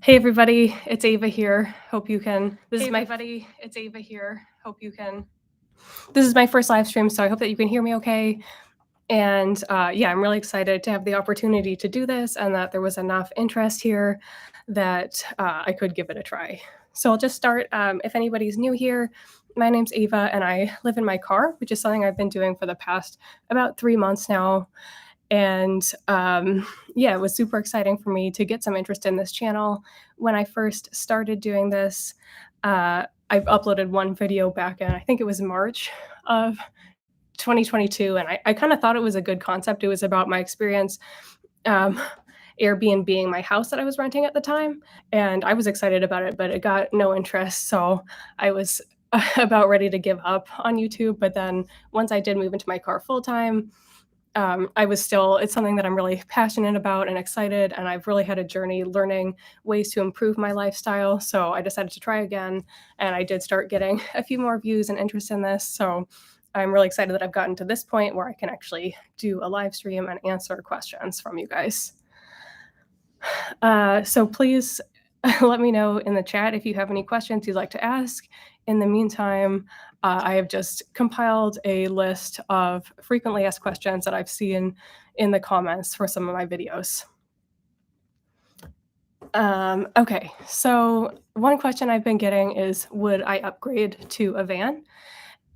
Hey everybody, it's Ava here. Hope you can. This Hey is my everybody, it's Ava here. Hope you can. this is my first live stream, so I hope that you can hear me okay. And yeah, I'm really excited to have the opportunity to do this, and that there was enough interest here that I could give it a try. So I'll just start. If anybody's new here, my name's Ava, and I live in my car, which is something I've been doing for the past about 3 months now. And yeah, it was super exciting for me to get some interest in this channel. When I first started doing this, I've uploaded one video back in, I think it was March of 2022, and I kind of thought it was a good concept. It was about my experience um, Airbnb-ing my house that I was renting at the time, and I was excited about it, but it got no interest, so I was about ready to give up on YouTube. But then once I did move into my car full time, I was still, it's something that I'm really passionate about and excited, and I've really had a journey learning ways to improve my lifestyle. So I decided to try again, and I did start getting a few more views and interest in this. So I'm really excited that I've gotten to this point where I can actually do a live stream and answer questions from you guys. So please let me know in the chat if you have any questions you'd like to ask. In the meantime, I have just compiled a list of frequently asked questions that I've seen in the comments for some of my videos. Okay, so one question I've been getting is, would I upgrade to a van?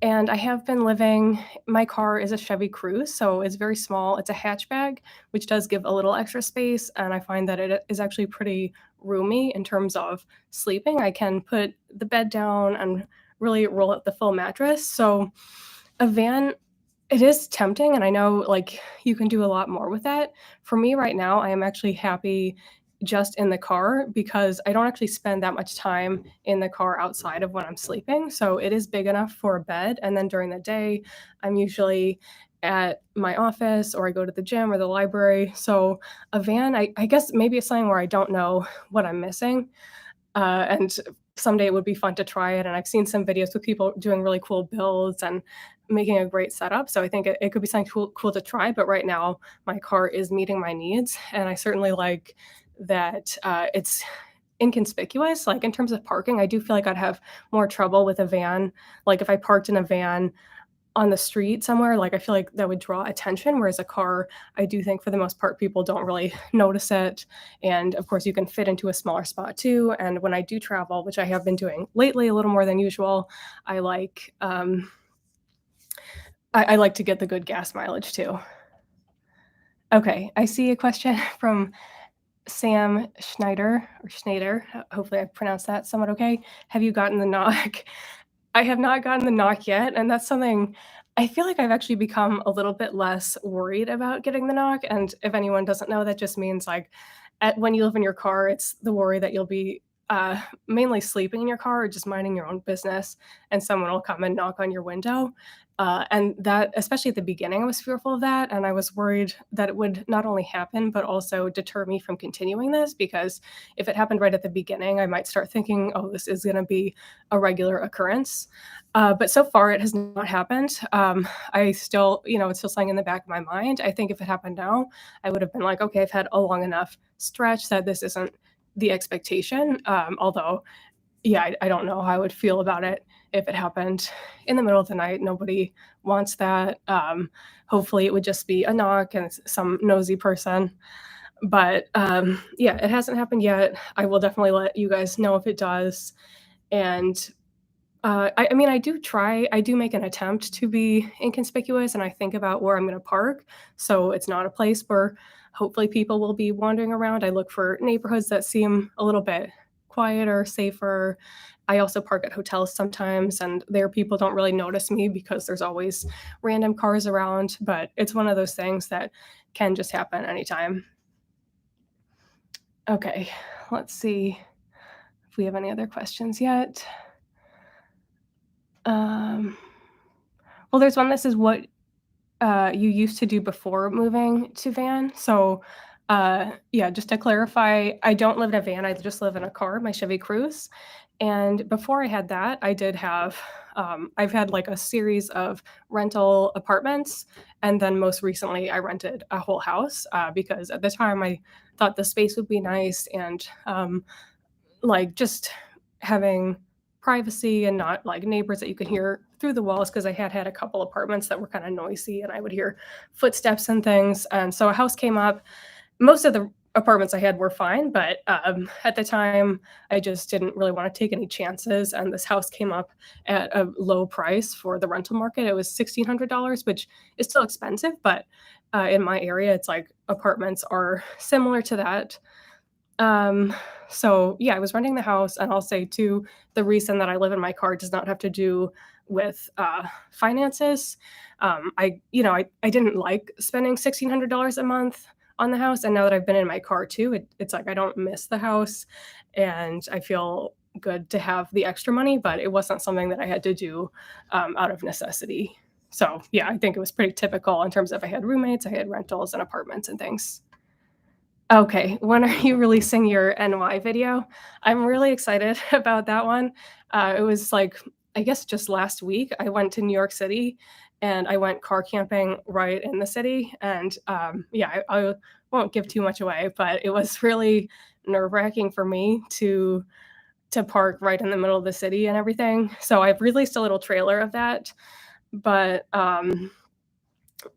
And I have been living, my car is a Chevy Cruze, so it's very small. It's a hatchback, which does give a little extra space, and I find that it is actually pretty roomy in terms of sleeping. I can put the bed down and really roll up the full mattress. So a van, it is tempting, and I know, like, you can do a lot more with that. For me right now, I am actually happy just in the car because I don't actually spend that much time in the car outside of when I'm sleeping. So it is big enough for a bed, and then during the day, I'm usually at my office or I go to the gym or the library. So a van, I guess maybe it's something where I don't know what I'm missing. And someday it would be fun to try it. And I've seen some videos with people doing really cool builds and making a great setup. So I think it could be something cool to try. But right now, my car is meeting my needs. And I certainly like that it's inconspicuous. Like in terms of parking, I do feel like I'd have more trouble with a van. Like if I parked in a van on the street somewhere, like I feel like that would draw attention, whereas a car, I do think for the most part people don't really notice it. And of course you can fit into a smaller spot too. And when I do travel, which I have been doing lately a little more than usual, I like I like to get the good gas mileage too. Okay, I see a question from Sam Schneider or Schneider. Hopefully I pronounced that somewhat okay. Have you gotten the knock? I have not gotten the knock yet, and that's something I feel like I've actually become a little bit less worried about getting the knock. And if anyone doesn't know, that just means like when you live in your car, it's the worry that you'll be mainly sleeping in your car or just minding your own business, and someone will come and knock on your window. And that, especially at the beginning, I was fearful of that. And I was worried that it would not only happen, but also deter me from continuing this. Because if it happened right at the beginning, I might start thinking, oh, this is going to be a regular occurrence. But so far, it has not happened. I still, it's still something in the back of my mind. I think if it happened now, I would have been like, okay, I've had a long enough stretch that this isn't the expectation. Although, yeah, I don't know how I would feel about it if it happened in the middle of the night. Nobody wants that. Hopefully, it would just be a knock and some nosy person. But yeah, it hasn't happened yet. I will definitely let you guys know if it does. And I mean, I do make an attempt to be inconspicuous, and I think about where I'm going to park. So it's not a place where hopefully people will be wandering around. I look for neighborhoods that seem a little bit quieter, safer. I also park at hotels sometimes, and there people don't really notice me because there's always random cars around. But it's one of those things that can just happen anytime. Okay, let's see if we have any other questions yet. Well, there's one that says what you used to do before moving to van. So, yeah, just to clarify, I don't live in a van. I just live in a car, my Chevy Cruze. And before I had that, I did have, I've had like a series of rental apartments. And then most recently, I rented a whole house because at the time I thought the space would be nice. And like just having privacy and not like neighbors that you could hear through the walls because I had a couple apartments that were kind of noisy and I would hear footsteps and things. And so a house came up. Most of the apartments I had were fine, but at the time I just didn't really want to take any chances. And this house came up at a low price for the rental market. It was $1,600, which is still expensive, but in my area, it's like apartments are similar to that. um, so yeah, I was renting the house, and I'll say too, the reason that I live in my car does not have to do with finances. I didn't like spending $1,600 a month on the house, and now that I've been in my car too, it's like I don't miss the house, and I feel good to have the extra money, but it wasn't something that I had to do out of necessity. So yeah, I think it was pretty typical in terms of I had roommates, I had rentals and apartments and things. Okay, when are you releasing your NY video? I'm really excited about that one. It was like, I guess just last week, I went to New York City and I went car camping right in the city. And yeah, I won't give too much away, but it was really nerve-wracking for me to park right in the middle of the city and everything. So I've released a little trailer of that, but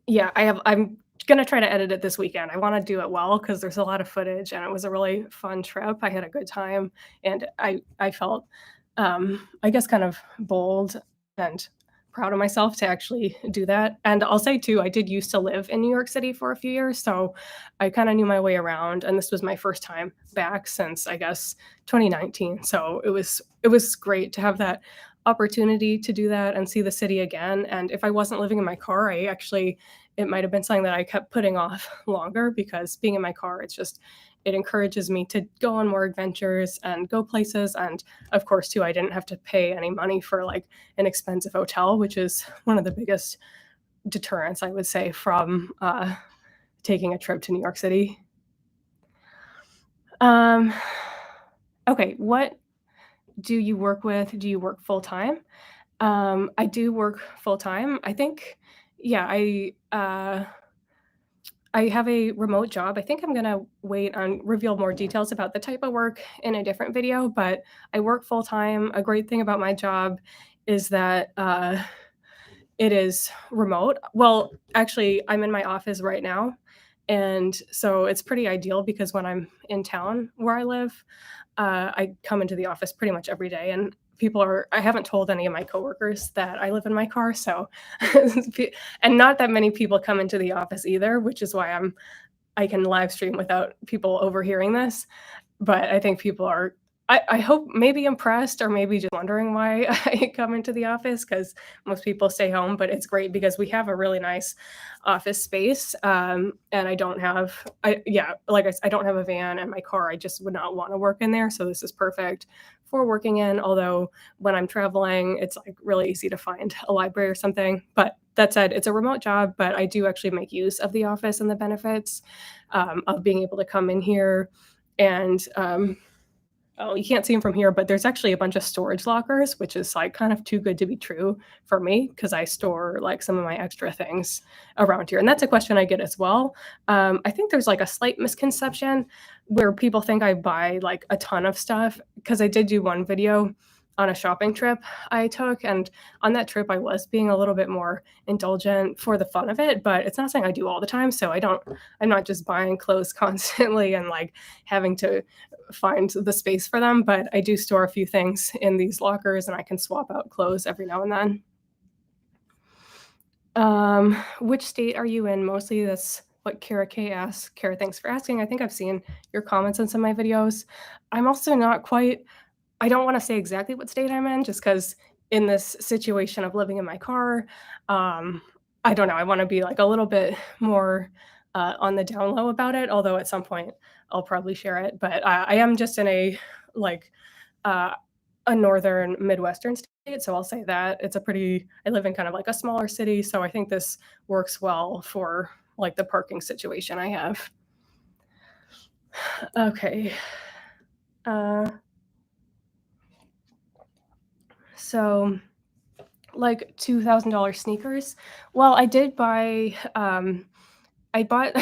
yeah, I'm gonna try to edit it this weekend. I wanna do it well because there's a lot of footage, and it was a really fun trip. I had a good time, and I felt, I guess, kind of bold and proud of myself to actually do that. And I'll say too, I did used to live in New York City for a few years, so I kinda knew my way around, and this was my first time back since, I guess, 2019. So it was great to have that opportunity to do that and see the city again. And if I wasn't living in my car, it might have been something that I kept putting off longer because being in my car, it encourages me to go on more adventures and go places. And of course, too, I didn't have to pay any money for like an expensive hotel, which is one of the biggest deterrents, I would say, from taking a trip to New York City. Um, okay, what do you work with? Do you work full time? I do work full time. I think, yeah, I have a remote job. I think I'm gonna wait on reveal more details about the type of work in a different video, but I work full time. A great thing about my job is that it is remote. Well, actually, I'm in my office right now, and so it's pretty ideal because when I'm in town where I live, I come into the office pretty much every day, and I haven't told any of my coworkers that I live in my car, so and not that many people come into the office either, which is why I can live stream without people overhearing this. But I think people are, I hope, maybe impressed or maybe just wondering why I come into the office because most people stay home, but it's great because we have a really nice office space, and I don't have I yeah, like I don't have a van and my car, I just would not wanna work in there, so this is perfect for working in, although when I'm traveling, it's, like, really easy to find a library or something, but that said, it's a remote job, but I do actually make use of the office and the benefits, of being able to come in here and, oh, you can't see them from here, but there's actually a bunch of storage lockers, which is, like, kind of too good to be true for me because I store, like, some of my extra things around here, and that's a question I get as well. I think there's, like, a slight misconception where people think I buy, like, a ton of stuff because I did do one video on a shopping trip I took, and on that trip, I was being a little bit more indulgent for the fun of it, but it's not something I do all the time, so I'm not just buying clothes constantly and, like, having to find the space for them, but I do store a few things in these lockers and I can swap out clothes every now and then. Which state are you in? Mostly that's what Kara K asks. Kara, thanks for asking. I think I've seen your comments on some of my videos. I'm also not quite, I don't want to say exactly what state I'm in just because in this situation of living in my car, um, I don't know. I want to be like a little bit more on the down low about it, although at some point I'll probably share it. But I am just in like uh, a northern Midwestern state, so I'll say that I live in kind of like a smaller city, so I think this works well for like the parking situation I have. Okay. Uh, so like $2,000 sneakers. Well, I did buy I bought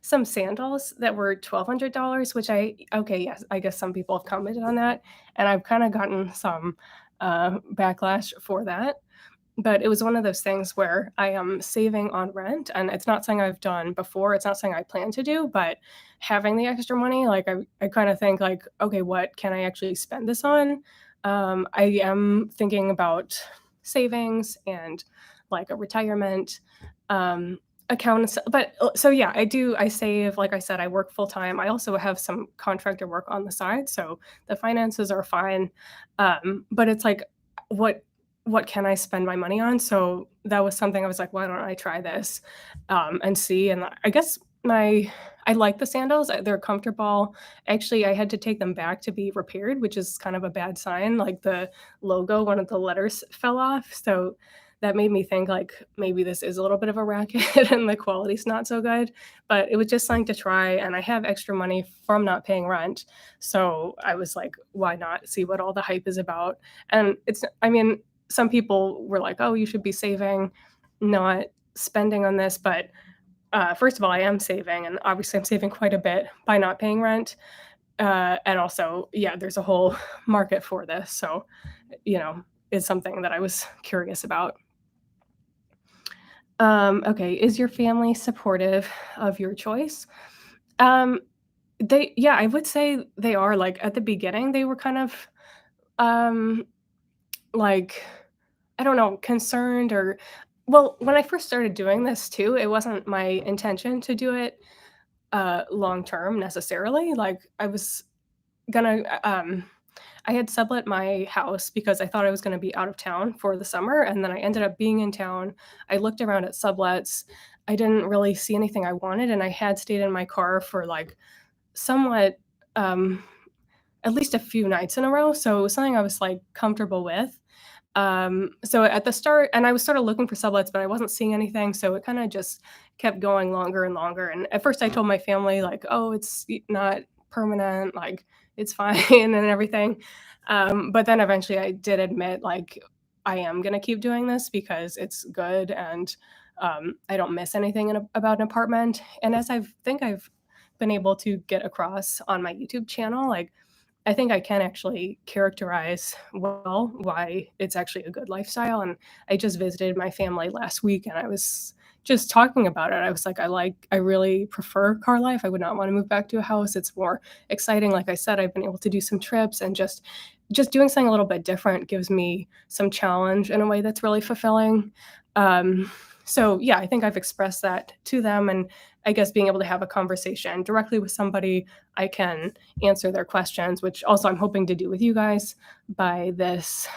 some sandals that were $1,200, which yes, I guess some people have commented on that, and I've kinda gotten some, backlash for that. But it was one of those things where I am saving on rent, and it's not something I've done before, it's not something I plan to do, but having the extra money, like, I kinda think, like, "Okay, what can I actually spend this on?" I am thinking about savings and, like, a retirement, account and but, so, yeah, I save, like I said, I work full time, I also have some contractor work on the side, so the finances are fine, but it's like, what what can I spend my money on? So that was something I was like, "Why don't I try this, and see?" And I guess I like the sandals, they're comfortable. Actually, I had to take them back to be repaired, which is kind of a bad sign, like, the logo, one of the letters fell off, so that made me think, like, maybe this is a little bit of a racket and the quality's not so good, but it was just something to try, and I have extra money from not paying rent, so I was like, "Why not see what all the hype is about?" And I mean, some people were like, "Oh, you should be saving, not spending on this," but, first of all, I am saving, and obviously I'm saving quite a bit by not paying rent, and also, yeah, there's a whole market for this, so, you know, it's something that I was curious about. Okay, is your family supportive of your choice? Um, yeah, I would say they are, like, at the beginning, they were kind of, um, like, I don't know, concerned or well, when I first started doing this too, it wasn't my intention to do it, long term necessarily, like, I was gonna, I had sublet my house because I thought I was gonna be out of town for the summer, and then I ended up being in town. I looked around at sublets. I didn't really see anything I wanted, and I had stayed in my car for, like, somewhat, um, at least a few nights in a row, so it was something I was, like, comfortable with. So at the start and I was sort of looking for sublets, but I wasn't seeing anything, so it kinda just kept going longer and longer, and at first I told my family, like, "Oh, it's not permanent, like, it's fine," and everything. But then eventually I did admit, like, I am gonna keep doing this because it's good and, I don't miss anything about an apartment, and as I've been able to get across on my YouTube channel, like, I think I can actually characterize well why it's actually a good lifestyle, and I just visited my family last week, and I was just talking about it. I was like, I really prefer car life. I would not wanna move back to a house. It's more exciting. Like I said, I've been able to do some trips and just doing something a little bit different gives me some challenge in a way that's really fulfilling. Um, so, yeah, I think I've expressed that to them, and I guess being able to have a conversation directly with somebody I can answer their questions, which also I'm hoping to do with you guys by this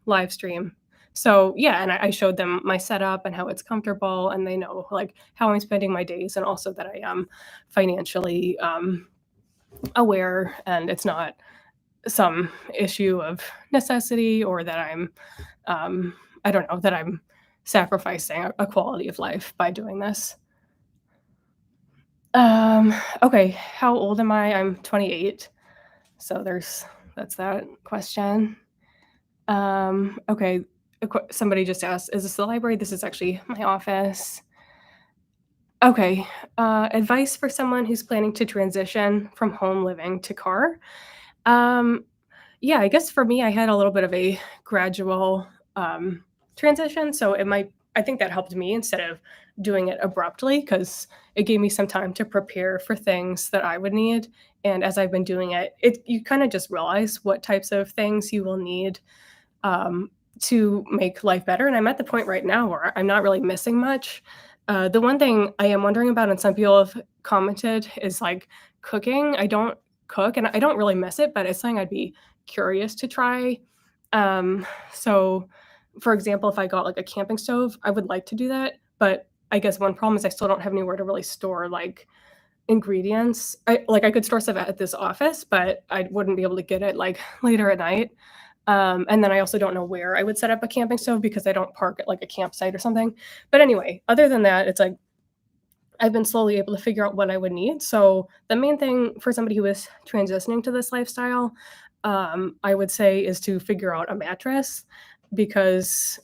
live stream. So yeah, and I showed them my setup and how it's comfortable, and they know like how I'm spending my days, and also that I am financially aware, and it's not some issue of necessity or that um, I don't know that I'm sacrificing a quality of life by doing this. Okay, how old am I? I'm 28. So that's that question. Okay, somebody just asked, "Is this the library?" This is actually my office. Okay, advice for someone who's planning to transition from home living to car. Um, yeah, I guess for me, I had a little bit of a gradual transition, so I think that helped me instead of doing it abruptly because it gave me some time to prepare for things that I would need. And as I've been doing it, you kind of just realize what types of things you will need um, to make life better. And I'm at the point right now where I'm not really missing much. The one thing I am wondering about, and some people have commented, is like cooking. I don't cook and I don't really miss it, but it's something I'd be curious to try. So, for example, if I got like a camping stove, I would like to do that. But I guess one problem is I still don't have anywhere to really store like ingredients. I could store stuff at this office, but I wouldn't be able to get it like later at night. And then I also don't know where I would set up a camping stove because I don't park at like a campsite or something. But anyway, other than that, it's like I've been slowly able to figure out what I would need. So the main thing for somebody who is transitioning to this lifestyle, I would say is to figure out a mattress because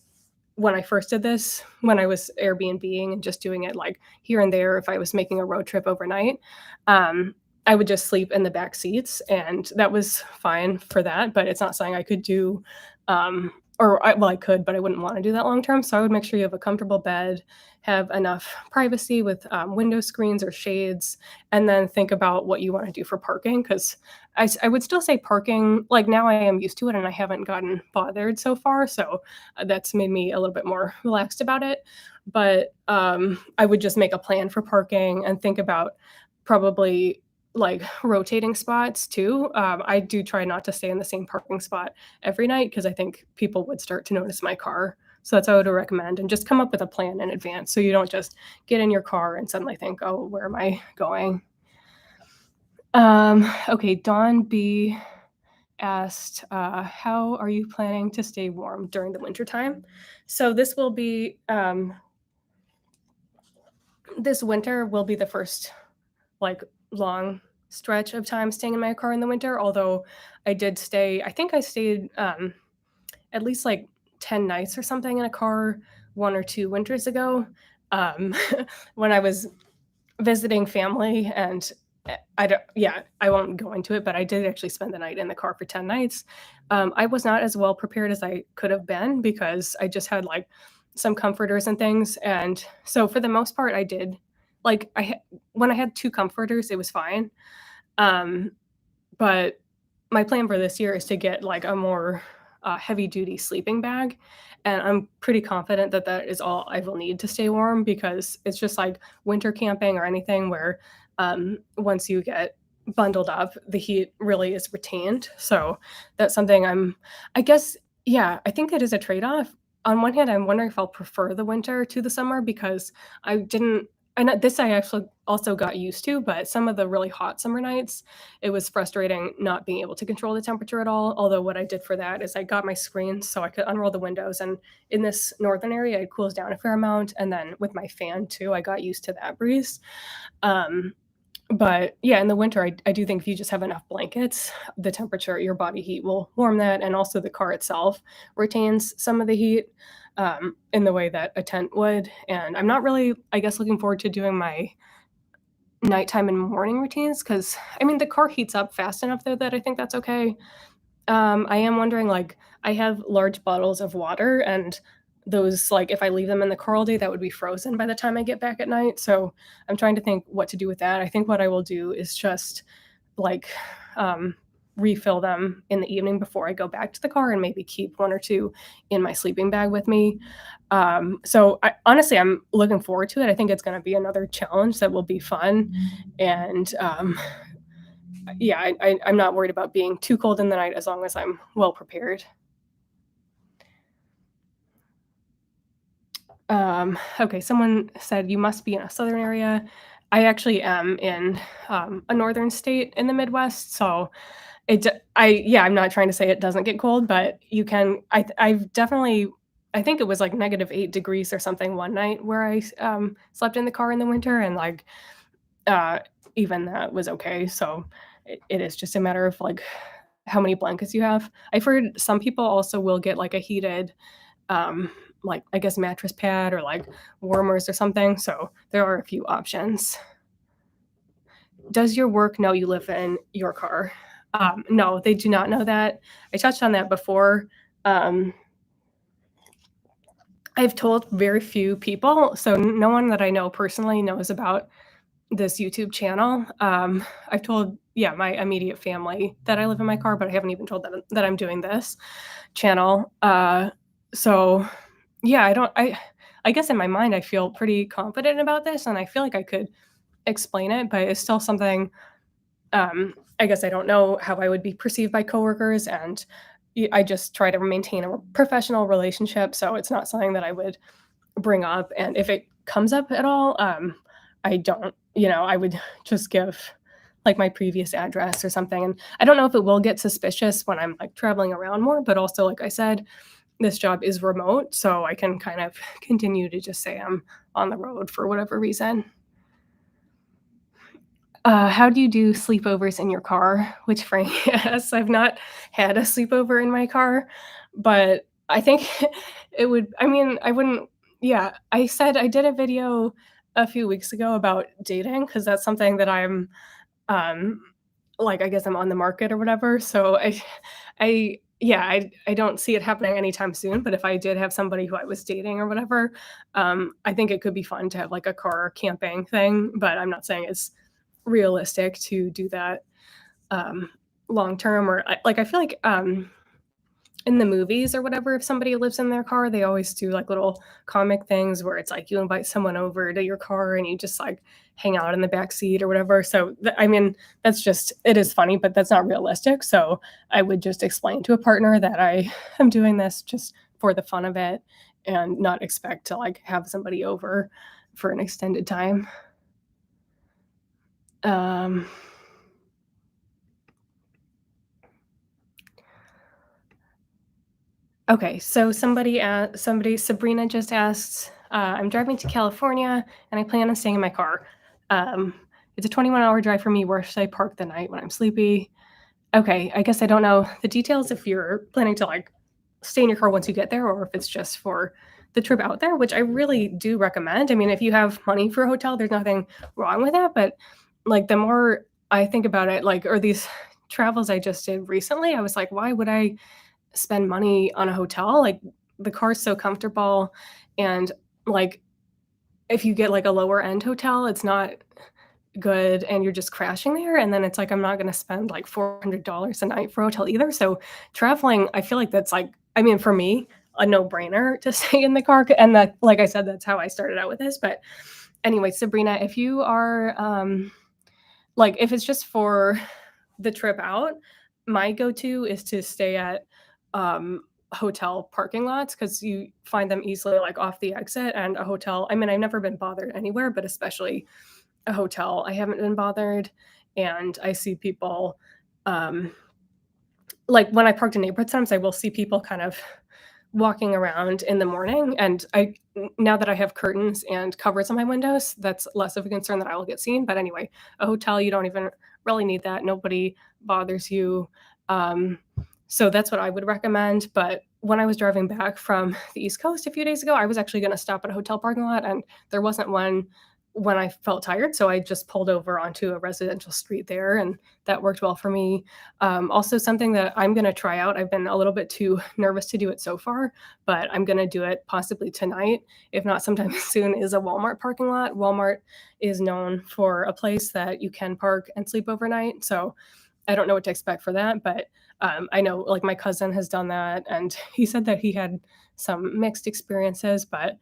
when I first did this, when I was Airbnb-ing and just doing it like here and there if I was making a road trip overnight, um, I would just sleep in the back seats, and that was fine for that, but it's not something I could do, I could, but I wouldn't wanna do that long term, so I would make sure you have a comfortable bed, have enough privacy with, window screens or shades, and then think about what you wanna do for parking, 'cause I would still say parking like, now I am used to it, and I haven't gotten bothered so far, so, that's made me a little bit more relaxed about it, but, I would just make a plan for parking and think about probably, like, rotating spots too. I do try not to stay in the same parking spot every night because I think people would start to notice my car. So that's what I would recommend, and just come up with a plan in advance so you don't just get in your car and suddenly think, "Oh, where am I going?" Okay, Dawn B asked, "How are you planning to stay warm during the wintertime?" So this winter will be the first, like, long stretch of time staying in my car in the winter, although I think I stayed, at least, like, 10 nights or something in a car 1 or 2 winters ago, um, when I was visiting family, and I don't yeah, I won't go into it, but I did actually spend the night in the car for 10 nights. I was not as well prepared as I could have been because I just had, like, some comforters and things, and so for the most part, I did like, when I had 2 comforters, it was fine, um, but my plan for this year is to get, like, a more, heavy-duty sleeping bag, and I'm pretty confident that that is all I will need to stay warm because it's just like winter camping or anything where, once you get bundled up, the heat really is retained, so that's something I guess yeah, I think it is a trade-off. On one hand, I'm wondering if I'll prefer the winter to the summer because I didn't this I actually also got used to, but some of the really hot summer nights, it was frustrating not being able to control the temperature at all, although what I did for that is I got my screens so I could unroll the windows, and in this northern area, it cools down a fair amount, and then with my fan too, I got used to that breeze. Um, but yeah, in the winter, I do think if you just have enough blankets, the temperature, your body heat will warm that, and also the car itself retains some of the heat, in the way that a tent would, and I'm not really, I guess, looking forward to doing my nighttime and morning routines because I mean, the car heats up fast enough though that I think that's okay. I am wondering, like, I have large bottles of water, and those, like, if I leave them in the car all day, that would be frozen by the time I get back at night, so I'm trying to think what to do with that. I think what I will do is just, like, um, refill them in the evening before I go back to the car and maybe keep 1 or 2 in my sleeping bag with me. So I honestly, I'm looking forward to it. I think it's gonna be another challenge that will be fun, and, yeah, I'm not worried about being too cold in the night as long as I'm well prepared. Okay, someone said you must be in a southern area. I actually am in a northern state in the Midwest, so I'm not trying to say it doesn't get cold, but you can. I've definitely. I think it was like -8 degrees or something one night where I slept in the car in the winter, and like uh, even that was okay. So it is just a matter of like how many blankets you have. I've heard some people also will get like a heated um, like, I guess, mattress pad or, like, warmers or something, so there are a few options. Does your work know you live in your car? No, they do not know that. I touched on that before. Um, I've told very few people, so no one that I know personally knows about this YouTube channel. I've told, yeah, my immediate family that I live in my car, but I haven't even told them that I'm doing this channel. So yeah, I guess in my mind, I feel pretty confident about this, and I feel like I could explain it, but it's still something, I guess I don't know how I would be perceived by coworkers, and I just try to maintain a professional relationship, so it's not something that I would bring up, and if it comes up at all, I don't I would just give, like, my previous address or something, and I don't know if it will get suspicious when I'm, like, traveling around more, but also, like I said, this job is remote, so I can kind of continue to just say I'm on the road for whatever reason. How do you do sleepovers in your car? Which Frank yes, I've not had a sleepover in my car, but I think It would I mean, I wouldn't yeah, I said I did a video a few weeks ago about dating because that's something that um, like, I guess I'm on the market or whatever, so I don't see it happening anytime soon, but if I did have somebody who I was dating or whatever, I think it could be fun to have, like, a car camping thing, but I'm not saying it's realistic to do that, um, long term or I feel like, in the movies or whatever, if somebody lives in their car, they always do like little comic things where it's like you invite someone over to your car and you just like hang out in the back seat or whatever. So, I mean, that's just, it is funny, but that's not realistic. So, I would just explain to a partner that I am doing this just for the fun of it and not expect to like have somebody over for an extended time. Um, Okay, so somebody Sabrina just asked, "I'm driving to California, and I plan on staying in my car. Um, it's a 21-hour drive for me. Where should I park the night when I'm sleepy?" Okay, I guess I don't know the details if you're planning to, like, stay in your car once you get there or if it's just for the trip out there, which I really do recommend. I mean, if you have money for a hotel, there's nothing wrong with that, but, like, the more I think about it, like or these travels I just did recently, I was like, "Why would I spend money on a hotel, like, the car's so comfortable, and, like, if you get, like, a lower end hotel, it's not good, and you're just crashing there, and then it's like, I'm not gonna spend, like, $400 a night for a hotel either, so traveling, I feel like that's, like I mean, for me, a no-brainer to stay in the car, and that like I said, that's how I started out with this, but anyway, Sabrina, if you are, like, if it's just for the trip out, my go-to is to stay at, hotel parking lots because you find them easily, like, off the exit, and a hotel I mean, I've never been bothered anywhere, but especially a hotel, I haven't been bothered, and I see people, um like, when I parked in neighborhood sometimes I will see people kind of walking around in the morning, and now that I have curtains and covers on my windows, that's less of a concern that I will get seen, but anyway, a hotel, you don't even really need that, nobody bothers you, um, so that's what I would recommend, but when I was driving back from the East Coast a few days ago, I was actually gonna stop at a hotel parking lot, and there wasn't one when I felt tired, so I just pulled over onto a residential street there, and that worked well for me. Also, something that I'm going to try out, I've been a little bit too nervous to do it so far, but I'm going to do it possibly tonight, if not sometime soon, is a Walmart parking lot. Walmart is known for a place that you can park and sleep overnight. So I don't know what to expect for that, but I know like my cousin has done that, and he said that he had some mixed experiences, but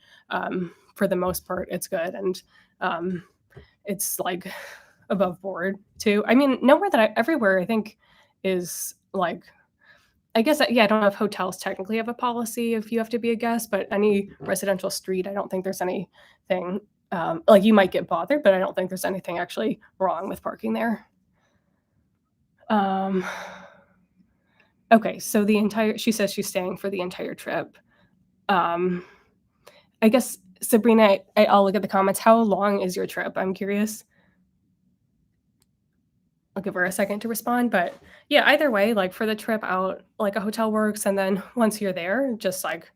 for the most part, it's good. And um, it's like above board too. I mean, nowhere that I everywhere I think is like I guess yeah, I don't know if hotels technically have a policy if you have to be a guest, but any residential street, I don't think there's anything like you might get bothered, but I don't think there's anything actually wrong with parking there. Um, okay, so the entire she says she's staying for the entire trip. Um, I guess Sabrina, I'll look at the comments. How long is your trip? I'm curious. I'll give her a second to respond, but yeah, either way, like for the trip out, like a hotel works, and then once you're there, just like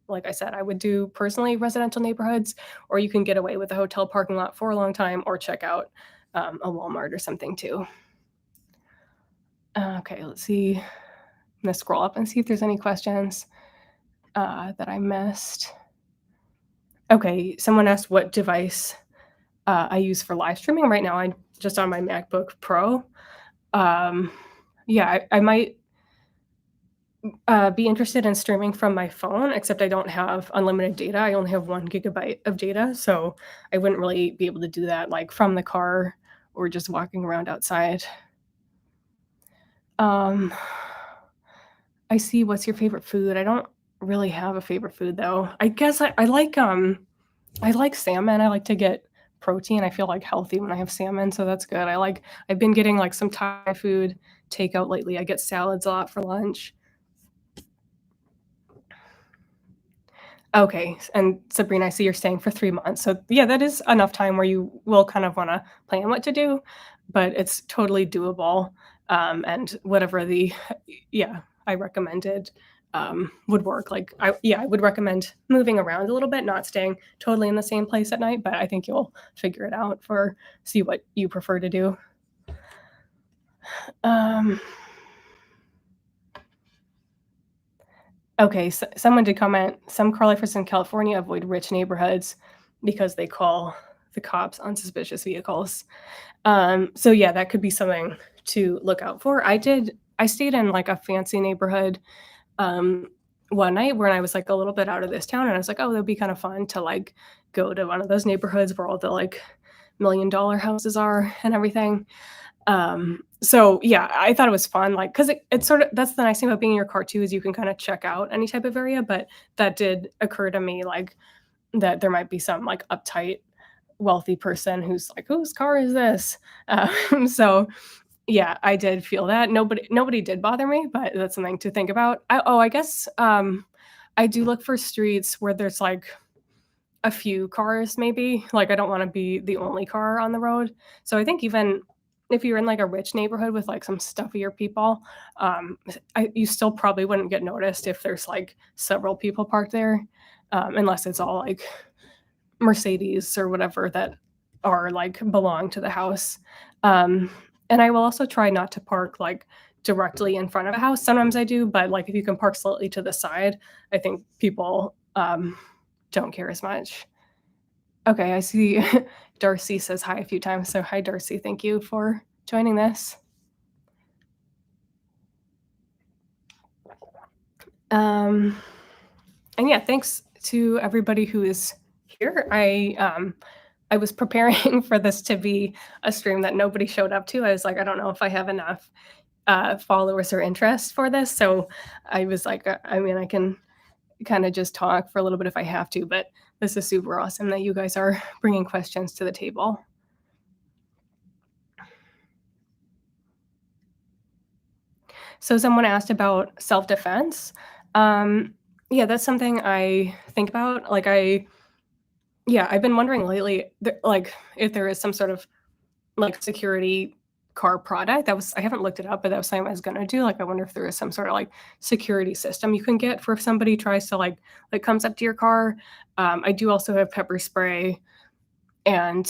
I said, I would do personally residential neighborhoods, or you can get away with a hotel parking lot for a long time, or check out a Walmart or something too. Okay, let's see. I'm gonna scroll up and see if there's any questions that I missed. Okay, someone asked what device I use for live streaming. Right now, I'm just on my MacBook Pro. Um, yeah, I might be interested in streaming from my phone, except I don't have unlimited data. I only have 1 gigabyte of data, so I wouldn't really be able to do that, like, from the car or just walking around outside. Um, I see what's your favorite food? I don't really have a favorite food, though. I guess I like salmon. I like to get protein. I feel, like, healthy when I have salmon, so that's good. I've been getting, like, some Thai food takeout lately. I get salads a lot for lunch. Okay, and Sabrina, I see you're staying for 3 months. So, yeah, that is enough time where you will kind of wanna plan what to do, but it's totally doable, and whatever the yeah, I recommended, would work. Like, I would recommend moving around a little bit, not staying totally in the same place at night, but I think you'll figure it out for see what you prefer to do. Um, okay, so someone did comment, some car lifers in California avoid rich neighborhoods because they call the cops on suspicious vehicles. So yeah, that could be something to look out for. I stayed in like a fancy neighborhood um, one night when I was like a little bit out of this town, and I was like, oh, that'd be kind of fun to like go to one of those neighborhoods where all the like $1 million houses are and everything. So yeah, I thought it was fun, like, because it's sort of that's the nice thing about being in your car too, is you can kind of check out any type of area. But that did occur to me, like, that there might be some like uptight, wealthy person who's like, whose car is this? So yeah, I did feel that. Nobody did bother me, but that's something to think about. I guess, I do look for streets where there's, like, a few cars maybe, like, I don't wanna be the only car on the road. So I think even if you're in, like, a rich neighborhood with, like, some stuffier people, you still probably wouldn't get noticed if there's, like, several people parked there, unless it's all, like, Mercedes or whatever that are, like, belong to the house. Um, and I will also try not to park, like, directly in front of a house. Sometimes I do, but, like, if you can park slightly to the side, I think people, don't care as much. Okay, I see Darcy says hi a few times, so hi, Darcy, thank you for joining this. Um, and yeah, thanks to everybody who is here. I was preparing for this to be a stream that nobody showed up to. I was like, I don't know if I have enough followers or interest for this. So I was like, I mean, I can kind of just talk for a little bit if I have to, but this is super awesome that you guys are bringing questions to the table. So someone asked about self-defense. Yeah, that's something I think about. Yeah, I've been wondering lately, like, if there is some sort of like security car product. I haven't looked it up, but that was something I was gonna do. Like, I wonder if there is some sort of like security system you can get for if somebody tries to like comes up to your car. I do also have pepper spray and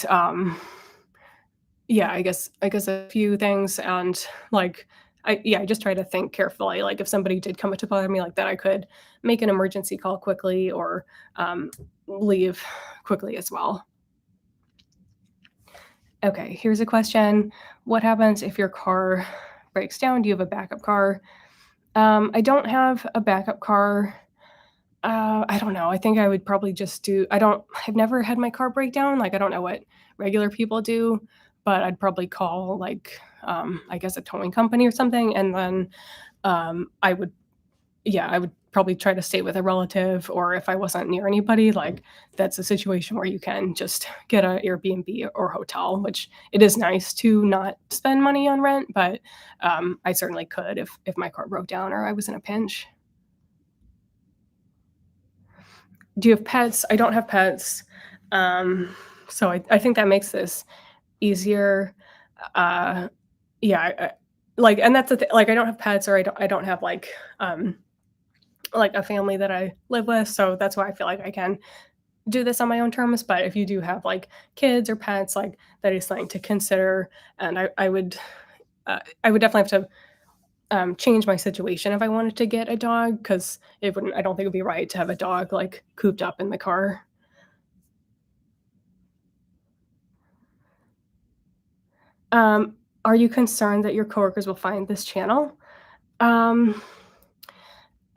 yeah, I guess a few things and like I just try to think carefully. Like if somebody did come up to bother me like that, I could make an emergency call quickly or leave quickly as well. Okay, here's a question. What happens if your car breaks down? Do you have a backup car? I don't have a backup car. I don't know. I think I would probably just do I've never had my car break down. Like I don't know what regular people do, but I'd probably call like I guess a towing company or something and then I would yeah, I would probably try to stay with a relative, or if I wasn't near anybody, like, that's a situation where you can just get a Airbnb or hotel, which it is nice to not spend money on rent, but, I certainly could if my car broke down or I was in a pinch. Do you have pets? I don't have pets, so I think that makes this easier. Uh, yeah, like and that's the thing, like, I don't have pets or I don't have, like a family that I live with, so that's why I feel like I can do this on my own terms. But if you do have like kids or pets, like that is something to consider. And I would definitely have to change my situation if I wanted to get a dog because it wouldn't. I don't think it would be right to have a dog like cooped up in the car. Um, are you concerned that your coworkers will find this channel? Um,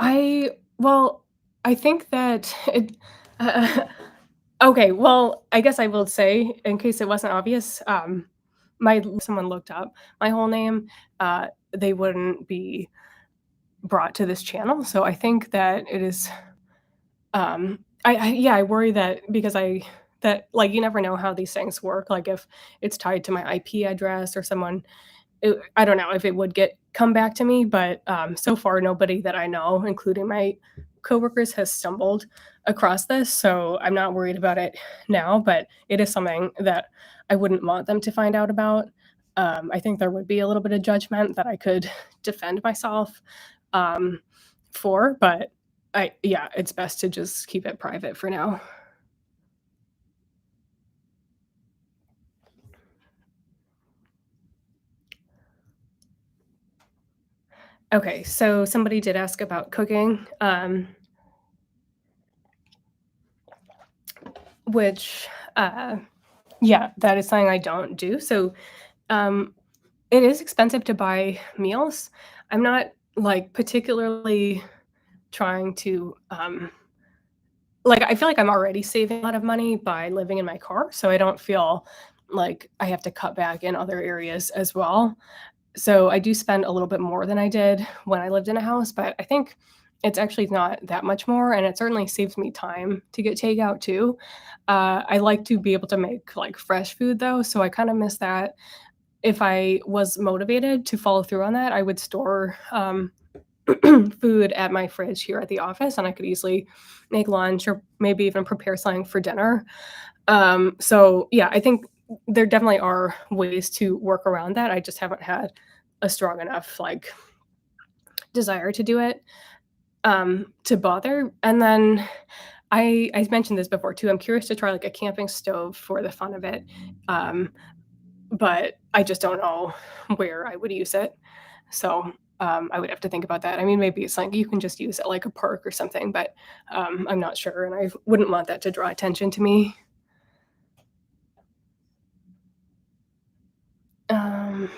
I well, I think that it. Okay, well, I guess I will say, in case it wasn't obvious, my someone looked up my whole name, they wouldn't be brought to this channel. So I think that it is, I yeah, I worry that because that like you never know how these things work. Like if it's tied to my IP address or someone I don't know if it would come back to me, but, so far, nobody that I know, including my coworkers, has stumbled across this, so I'm not worried about it now, but it is something that I wouldn't want them to find out about. I think there would be a little bit of judgment that I could defend myself, um, for, but yeah, it's best to just keep it private for now. Okay, so somebody did ask about cooking, which, uh, yeah, that is something I don't do. So, um, it is expensive to buy meals. I'm not like particularly trying to, like, I feel like I'm already saving a lot of money by living in my car, so I don't feel like I have to cut back in other areas as well. So I do spend a little bit more than I did when I lived in a house, but I think it's actually not that much more, and it certainly saves me time to get takeout too. I like to be able to make like fresh food though, so I kind of miss that. If I was motivated to follow through on that, I would store food at my fridge here at the office, and I could easily make lunch or maybe even prepare something for dinner. So yeah, I think there definitely are ways to work around that. I just haven't had a strong enough like desire to do it to bother. And then I mentioned this before too. I'm curious to try like a camping stove for the fun of it. Um, but I just don't know where I would use it. So I would have to think about that. I mean, maybe it's like you can just use it like a park or something, but I'm not sure, and I wouldn't want that to draw attention to me. Um,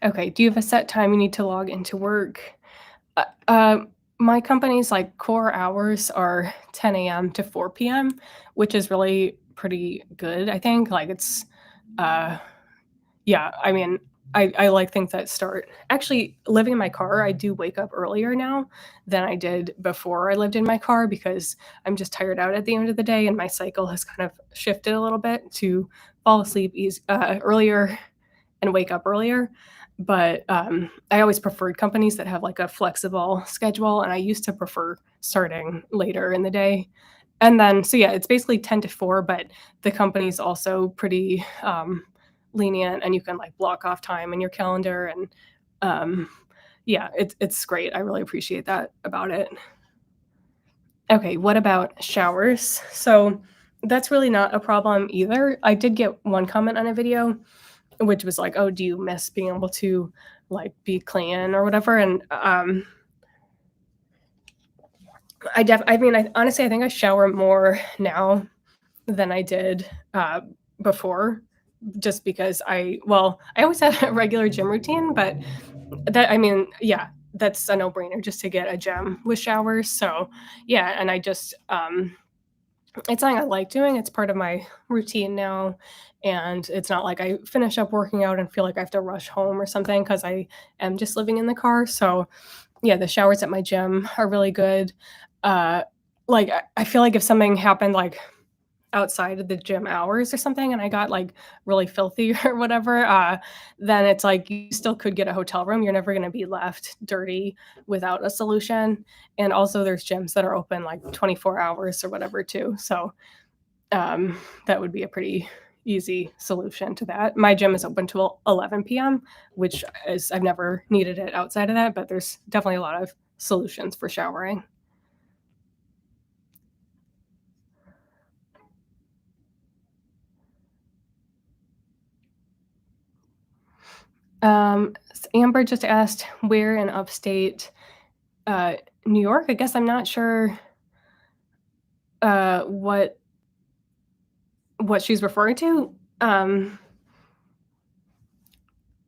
okay. Do you have a set time you need to log into work? Uh, uh, my company's like core hours are 10 a.m. to 4 p.m., which is really pretty good. I think like it's uh, yeah, I mean, I like things that start actually, living in my car, I do wake up earlier now than I did before I lived in my car because I'm just tired out at the end of the day, and my cycle has kind of shifted a little bit to fall asleep earlier and wake up earlier. But, I always preferred companies that have, like, a flexible schedule, and I used to prefer starting later in the day. And then so, yeah, it's basically 10 to 4, but the company's also pretty, lenient, and you can, like, block off time in your calendar, and, um, yeah, it's great. I really appreciate that about it. Okay, what about showers? So, that's really not a problem either. I did get one comment on a video which was like, "Oh, do you miss being able to, like, be clean or whatever?" And, I mean, I honestly, I think I shower more now than I did, before, just because I always had a regular gym routine, but that I mean, yeah, that's a no-brainer just to get a gym with showers, so, yeah, and I just, it's something I like doing, it's part of my routine now, and it's not like I finish up working out and feel like I have to rush home or something because I am just living in the car, so, yeah, the showers at my gym are really good. Uh, like, I feel like if something happened, like, outside of the gym hours or something and I got, like, really filthy or whatever, then it's like you still could get a hotel room, you're never gonna be left dirty without a solution, and also there's gyms that are open, like, 24 hours or whatever too, so, that would be a pretty easy solution to that. My gym is open till 11 PM, which is I've never needed it outside of that, but there's definitely a lot of solutions for showering. Amber just asked where in upstate, uh, New York? I guess I'm not sure, what she's referring to.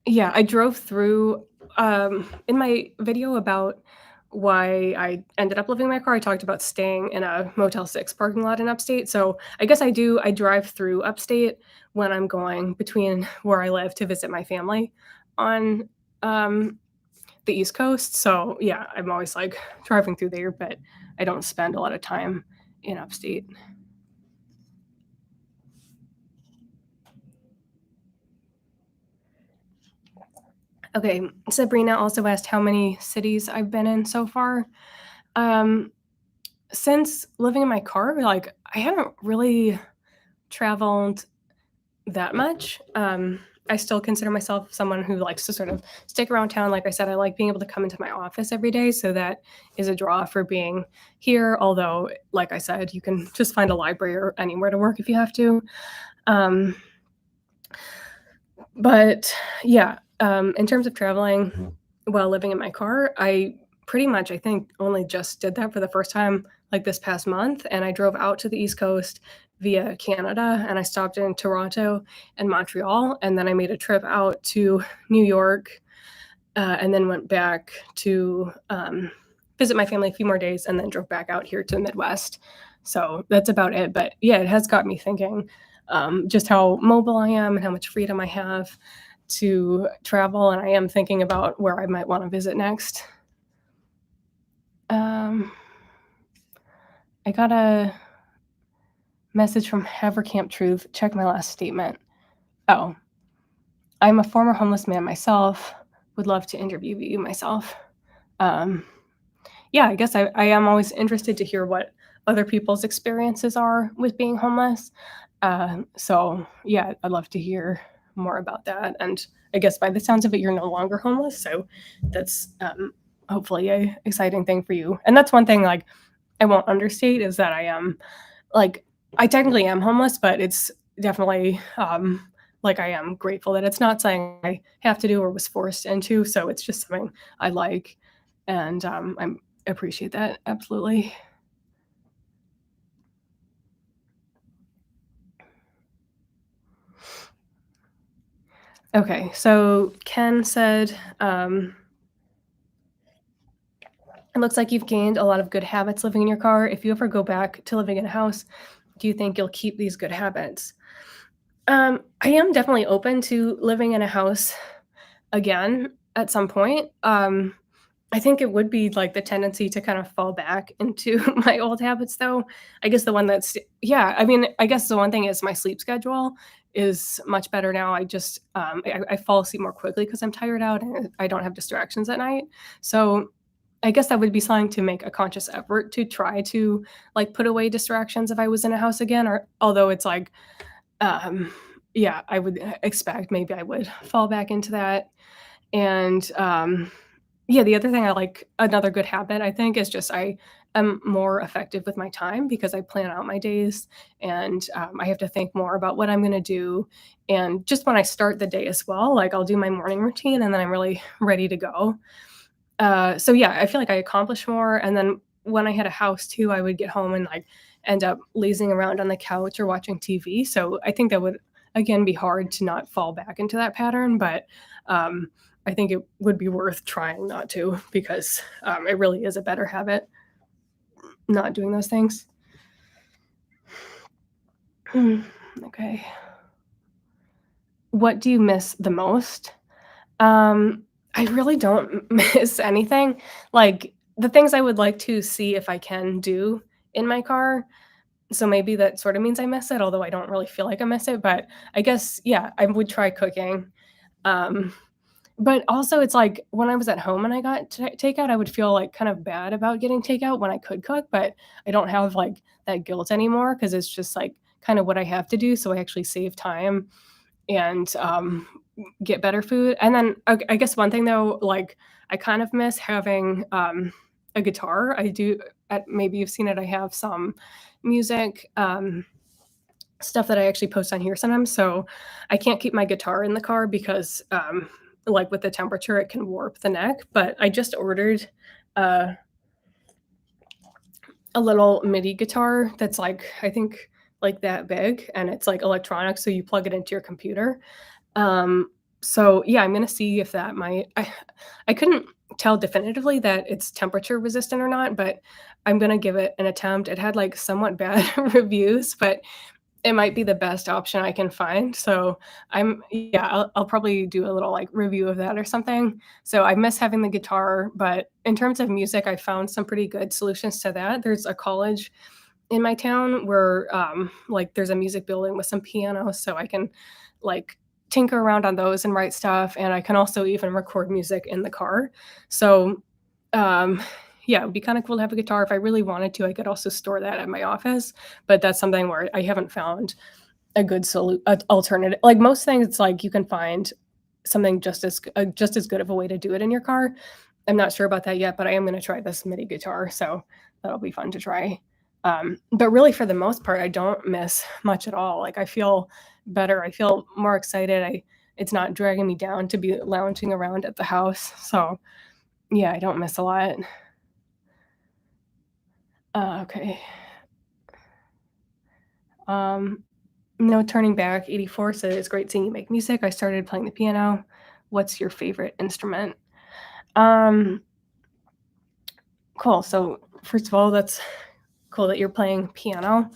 Yeah, I drove through, in my video about why I ended up living in my car, I talked about staying in a Motel 6 parking lot in upstate, so I guess I drive through upstate when I'm going between where I live to visit my family on, um, the East Coast, so, yeah, I'm always, like, driving through there, but I don't spend a lot of time in upstate. Okay, Sabrina also asked how many cities I've been in so far. Um, since living in my car, like, I haven't really traveled that much. I still consider myself someone who likes to sort of stick around town. Like I said, I like being able to come into my office every day. So that is a draw for being here. Although, like I said, you can just find a library or anywhere to work if you have to. Um, but yeah, in terms of traveling while living in my car, I pretty much, I think, only just did that for the first time like this past month. And I drove out to the East Coast via Canada and I stopped in Toronto and Montreal. And then I made a trip out to New York and then went back to visit my family a few more days and then drove back out here to the Midwest. So that's about it. But yeah, it has got me thinking just how mobile I am and how much freedom I have to travel. And I am thinking about where I might want to visit next. I got a message from Havercamp Truth. Check my last statement. Oh, I'm a former homeless man myself. Would love to interview you myself. Yeah, I guess I am always interested to hear what other people's experiences are with being homeless. So yeah, I'd love to hear more about that. And I guess by the sounds of it, you're no longer homeless. So that's hopefully a exciting thing for you. And that's one thing like I won't understate is that I am like I technically am homeless, but it's definitely like I am grateful that it's not something I have to do or was forced into. So it's just something I like, and I appreciate that absolutely. Okay, so Ken said, it looks like you've gained a lot of good habits living in your car. If you ever go back to living in a house, do you think you'll keep these good habits? I am definitely open to living in a house again at some point. I think it would be like the tendency to kind of fall back into my old habits though. I guess the one that's yeah, I mean, I guess the one thing is my sleep schedule is much better now. I just I fall asleep more quickly because I'm tired out and I don't have distractions at night. So I guess that would be something to make a conscious effort to try to like put away distractions if I was in a house again. Or although it's like um yeah, I would expect maybe I would fall back into that. And yeah, the other thing I like another good habit I think is just I am more effective with my time because I plan out my days and I have to think more about what I'm going to do. And just when I start the day as well, like I'll do my morning routine and then I'm really ready to go. So yeah, I feel like I accomplish more. And then when I had a house too, I would get home and like end up lazing around on the couch or watching TV. So I think that would again be hard to not fall back into that pattern, but um, I think it would be worth trying not to because it really is a better habit not doing those things. Okay. What do you miss the most? I really don't miss anything. Like, the things I would like to see if I can do in my car, so maybe that sort of means I miss it, although I don't really feel like I miss it, but I guess, yeah, I would try cooking. Um, but also it's like when I was at home and I got takeout, I would feel, like, kind of bad about getting takeout when I could cook, but I don't have, like, that guilt anymore because it's just, like, kind of what I have to do, so I actually save time and get better food. And then I guess one thing though, like I kind of miss having a guitar. I do. Maybe you've seen it. I have some music stuff that I actually post on here sometimes. So I can't keep my guitar in the car because like with the temperature, it can warp the neck. But I just ordered uh, a little MIDI guitar that's like I think like that big, and it's like electronic, so you plug it into your computer. Um, so yeah, I'm gonna see if that might I couldn't tell definitively that it's temperature resistant or not, but I'm gonna give it an attempt. It had, like, somewhat bad reviews, but it might be the best option I can find. So I'll probably do a little, like, review of that or something. So I miss having the guitar, but in terms of music, I found some pretty good solutions to that. There's a college in my town where like there's a music building with some pianos so I can like tinker around on those and write stuff and I can also even record music in the car. So um yeah, it would be kind of cool to have a guitar if I really wanted to. I could also store that at my office, but that's something where I haven't found a good alternative. Like most things, it's like you can find something just as good of a way to do it in your car. I'm not sure about that yet, but I am gonna try this MIDI guitar, so that'll be fun to try. But really, for the most part, I don't miss much at all. Like I feel better. I feel more excited. I It's not dragging me down to be lounging around at the house. So yeah, I don't miss a lot. Okay. Um, No turning back. 84 says it's great seeing you make music. I started playing the piano. What's your favorite instrument? Um, cool. So first of all, that's cool that you're playing piano.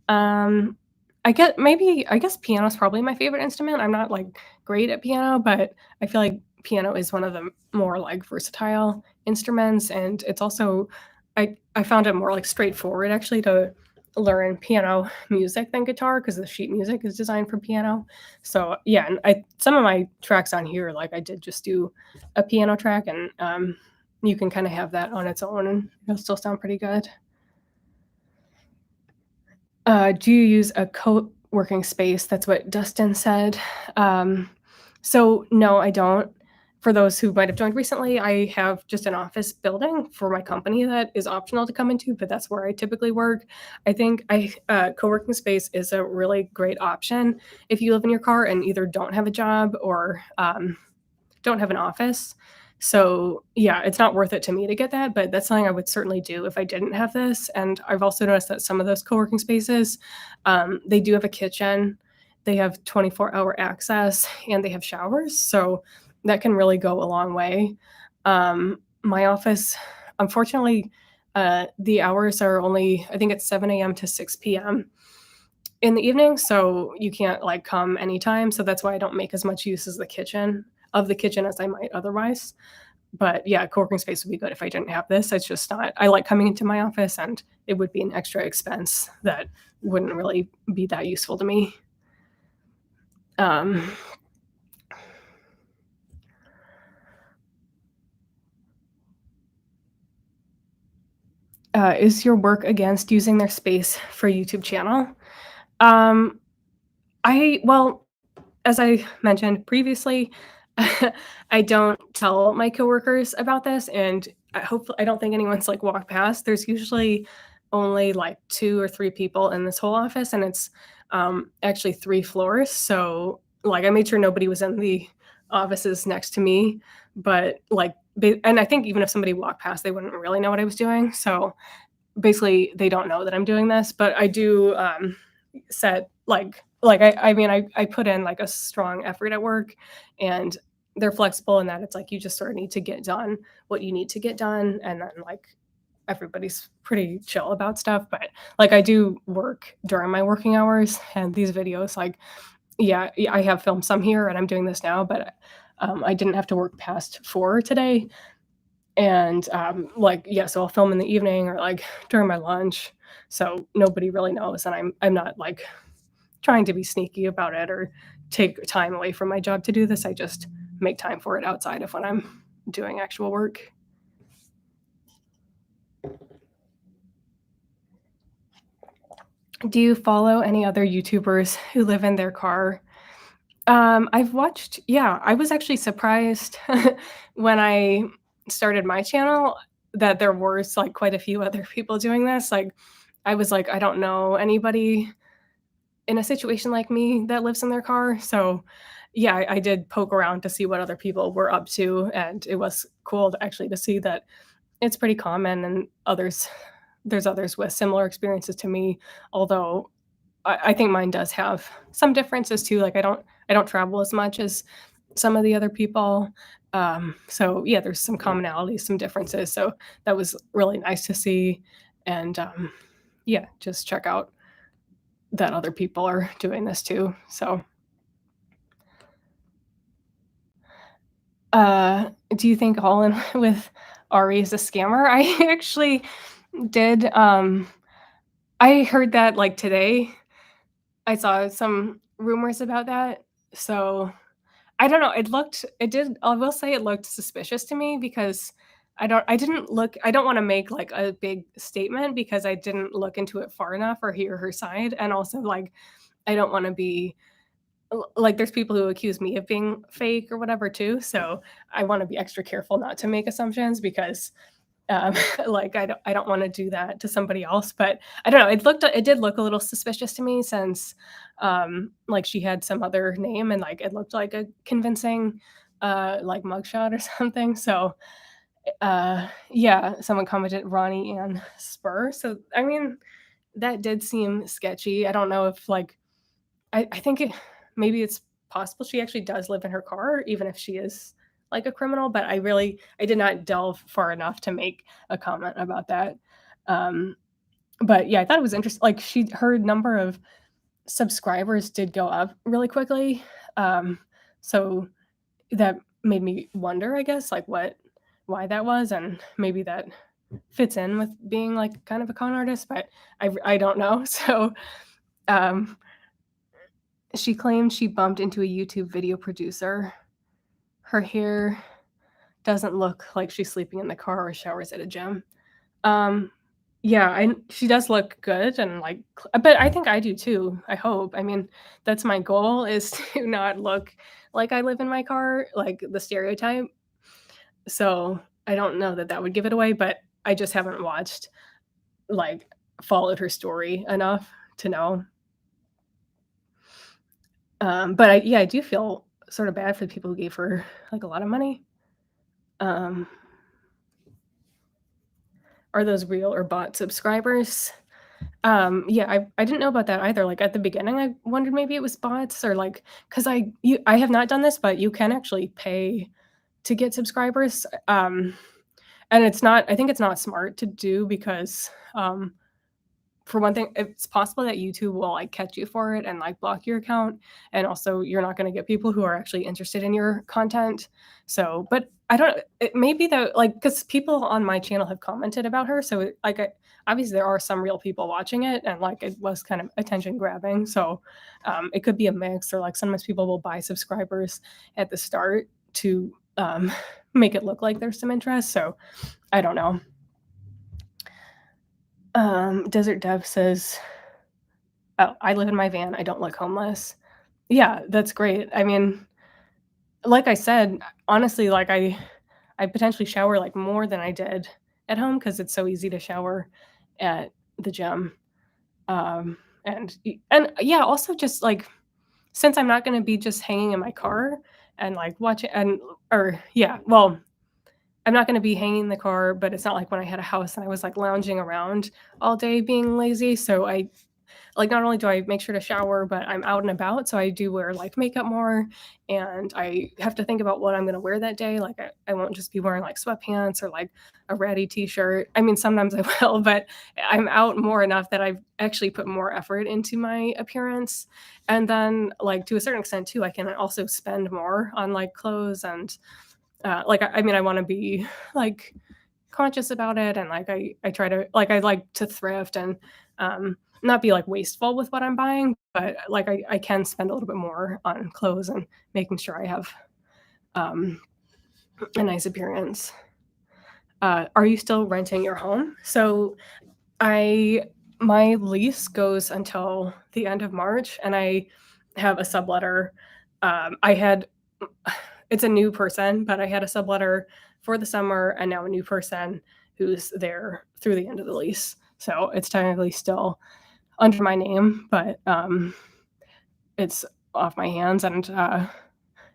Um, I guess piano is probably my favorite instrument. I'm not like great at piano, but I feel like piano is one of the more like versatile instruments, and it's also I found it more like straightforward actually to learn piano music than guitar because the sheet music is designed for piano. So yeah, and I some of my tracks on here like I did just do a piano track, and you can kind of have that on its own, and it'll still sound pretty good. Do you use a co-working space? That's what Dustin said. Um, so no, I don't. For those who might have joined recently, I have just an office building for my company that is optional to come into, but that's where I typically work. I think co-working space is a really great option if you live in your car and either don't have a job or don't have an office. So, yeah, it's not worth it to me to get that, but that's something I would certainly do if I didn't have this. And I've also noticed that some of those co-working spaces, they do have a kitchen, they have 24-hour access, and they have showers. So that can really go a long way. My office, unfortunately, the hours are only, I think it's 7 a.m. to 6 p.m. in the evening, so you can't like come anytime. So that's why I don't make as much use as the kitchen as I might otherwise. But yeah, co-working space would be good if I didn't have this. It's just not. I like coming into my office, and it would be an extra expense that wouldn't really be that useful to me. Um, is your work against using their space for YouTube channel? Um, well, as I mentioned previously, I don't tell my coworkers about this, and I don't think anyone's like walked past. There's usually only like 2 or 3 people in this whole office, and it's actually 3 floors. So like I made sure nobody was in the offices next to me, but like and I think even if somebody walked past, they wouldn't really know what I was doing. So basically they don't know that I'm doing this, but I do set I mean I put in like a strong effort at work, and they're flexible in that it's like you just sort of need to get done what you need to get done, and then like everybody's pretty chill about stuff. But like I do work during my working hours, and these videos like yeah, I have filmed some here and I'm doing this now, but I didn't have to work past 4 today, and, like, yeah, so I'll film in the evening or, like, during my lunch, so nobody really knows, and I'm not, like, trying to be sneaky about it or take time away from my job to do this. I just make time for it outside of when I'm doing actual work. Do you follow any other YouTubers who live in their car? I've watched yeah, I was actually surprised when I started my channel that there was, like, quite a few other people doing this. Like, I was like, "I don't know anybody in a situation like me that lives in their car." So, yeah, I did poke around to see what other people were up to, and it was cool to actually to see that it's pretty common, and there's others with similar experiences to me, although I think mine does have some differences too. Like I don't travel as much as some of the other people. So yeah, there's some commonalities, some differences. So that was really nice to see. And yeah, just check out that other people are doing this too. So do you think all in with Ari is a scammer? I actually did I heard that like today. I saw some rumors about that. So I don't know, I will say it looked suspicious to me because I don't wanna make, like, a big statement because I didn't look into it far enough or hear her side, and also, like, I don't wanna be like, there's people who accuse me of being fake or whatever too, so I wanna be extra careful not to make assumptions because, um, like, I don't wanna do that to somebody else, but I don't know, it did look a little suspicious to me since, like, she had some other name and, like, it looked like a convincing, like, mugshot or something, so, yeah, someone commented Ronnie Ann Spur, so, I mean, that did seem sketchy. I don't know if, like I think maybe it's possible she actually does live in her car, even if she is, like, a criminal, but I did not delve far enough to make a comment about that. Um, but yeah, I thought it was interesting. Like, her number of subscribers did go up really quickly, so that made me wonder, I guess, like, why that was, and maybe that fits in with being, like, kind of a con artist, but I don't know. So, um she claimed she bumped into a YouTube video producer. Her hair doesn't look like she's sleeping in the car or showers at a gym. Um, yeah, she does look good and, like, but I think I do too, I hope. I mean, that's my goal is to not look like I live in my car, like the stereotype. So, I don't know that that would give it away, but I just haven't watched, like, followed her story enough to know. But I do feel sort of bad for the people who gave her, like, a lot of money. Um, are those real or bot subscribers? Yeah, I didn't know about that either, like, at the beginning, I wondered maybe it was bots or, like, 'cause I have not done this, but you can actually pay to get subscribers, and I think it's not smart to do because, for one thing, it's possible that YouTube will, like, catch you for it and, like, block your account, and also you're not gonna get people who are actually interested in your content. So but I don't it may be that like, because people on my channel have commented about her, so, obviously, there are some real people watching it, and, like, it was kind of attention grabbing, so, it could be a mix or, like, sometimes people will buy subscribers at the start to, make it look like there's some interest, so I don't know. Desert Dev says, "Oh, I live in my van, I don't look homeless." Yeah, that's great. I mean, like I said, honestly, like, I potentially shower, like, more than I did at home because it's so easy to shower at the gym. And yeah, also just, like, since I'm not gonna be just hanging in my car and, like, watching and or yeah, well, I'm not gonna be hanging in the car, but it's not like when I had a house and I was, like, lounging around all day being lazy, so I like, not only do I make sure to shower, but I'm out and about, so I do wear, like, makeup more, and I have to think about what I'm gonna wear that day, like, I won't just be wearing, like, sweatpants or, like, a ratty t-shirt. I mean, sometimes I will, but I'm out more enough that I've actually put more effort into my appearance, and then, like, to a certain extent too, I can also spend more on, like, clothes and, like, I mean, I wanna be, like, conscious about it and, like, I try to like, I like to thrift and, not be, like, wasteful with what I'm buying, but, like, I can spend a little bit more on clothes and making sure I have, um, a nice appearance. Are you still renting your home? So, I my lease goes until the end of March, and I have a subletter. I had it's a new person, but I had a subletter for the summer and now a new person who's there through the end of the lease. So it's technically still under my name, but it's off my hands and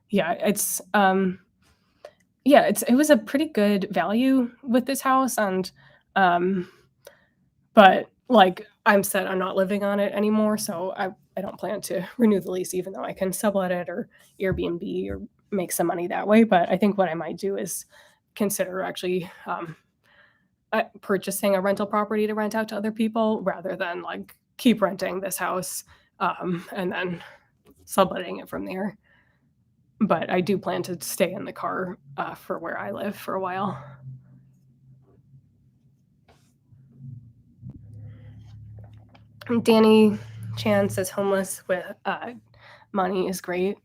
yeah, it was a pretty good value with this house and um but like I'm set on not living on it anymore, so I don't plan to renew the lease even though I can sublet it or Airbnb or make some money that way. But I think what I might do is consider actually purchasing a rental property to rent out to other people rather than like keep renting this house and then subletting it from there. But I do plan to stay in the car for where I live for a while. Danny Chan says homeless with money is great.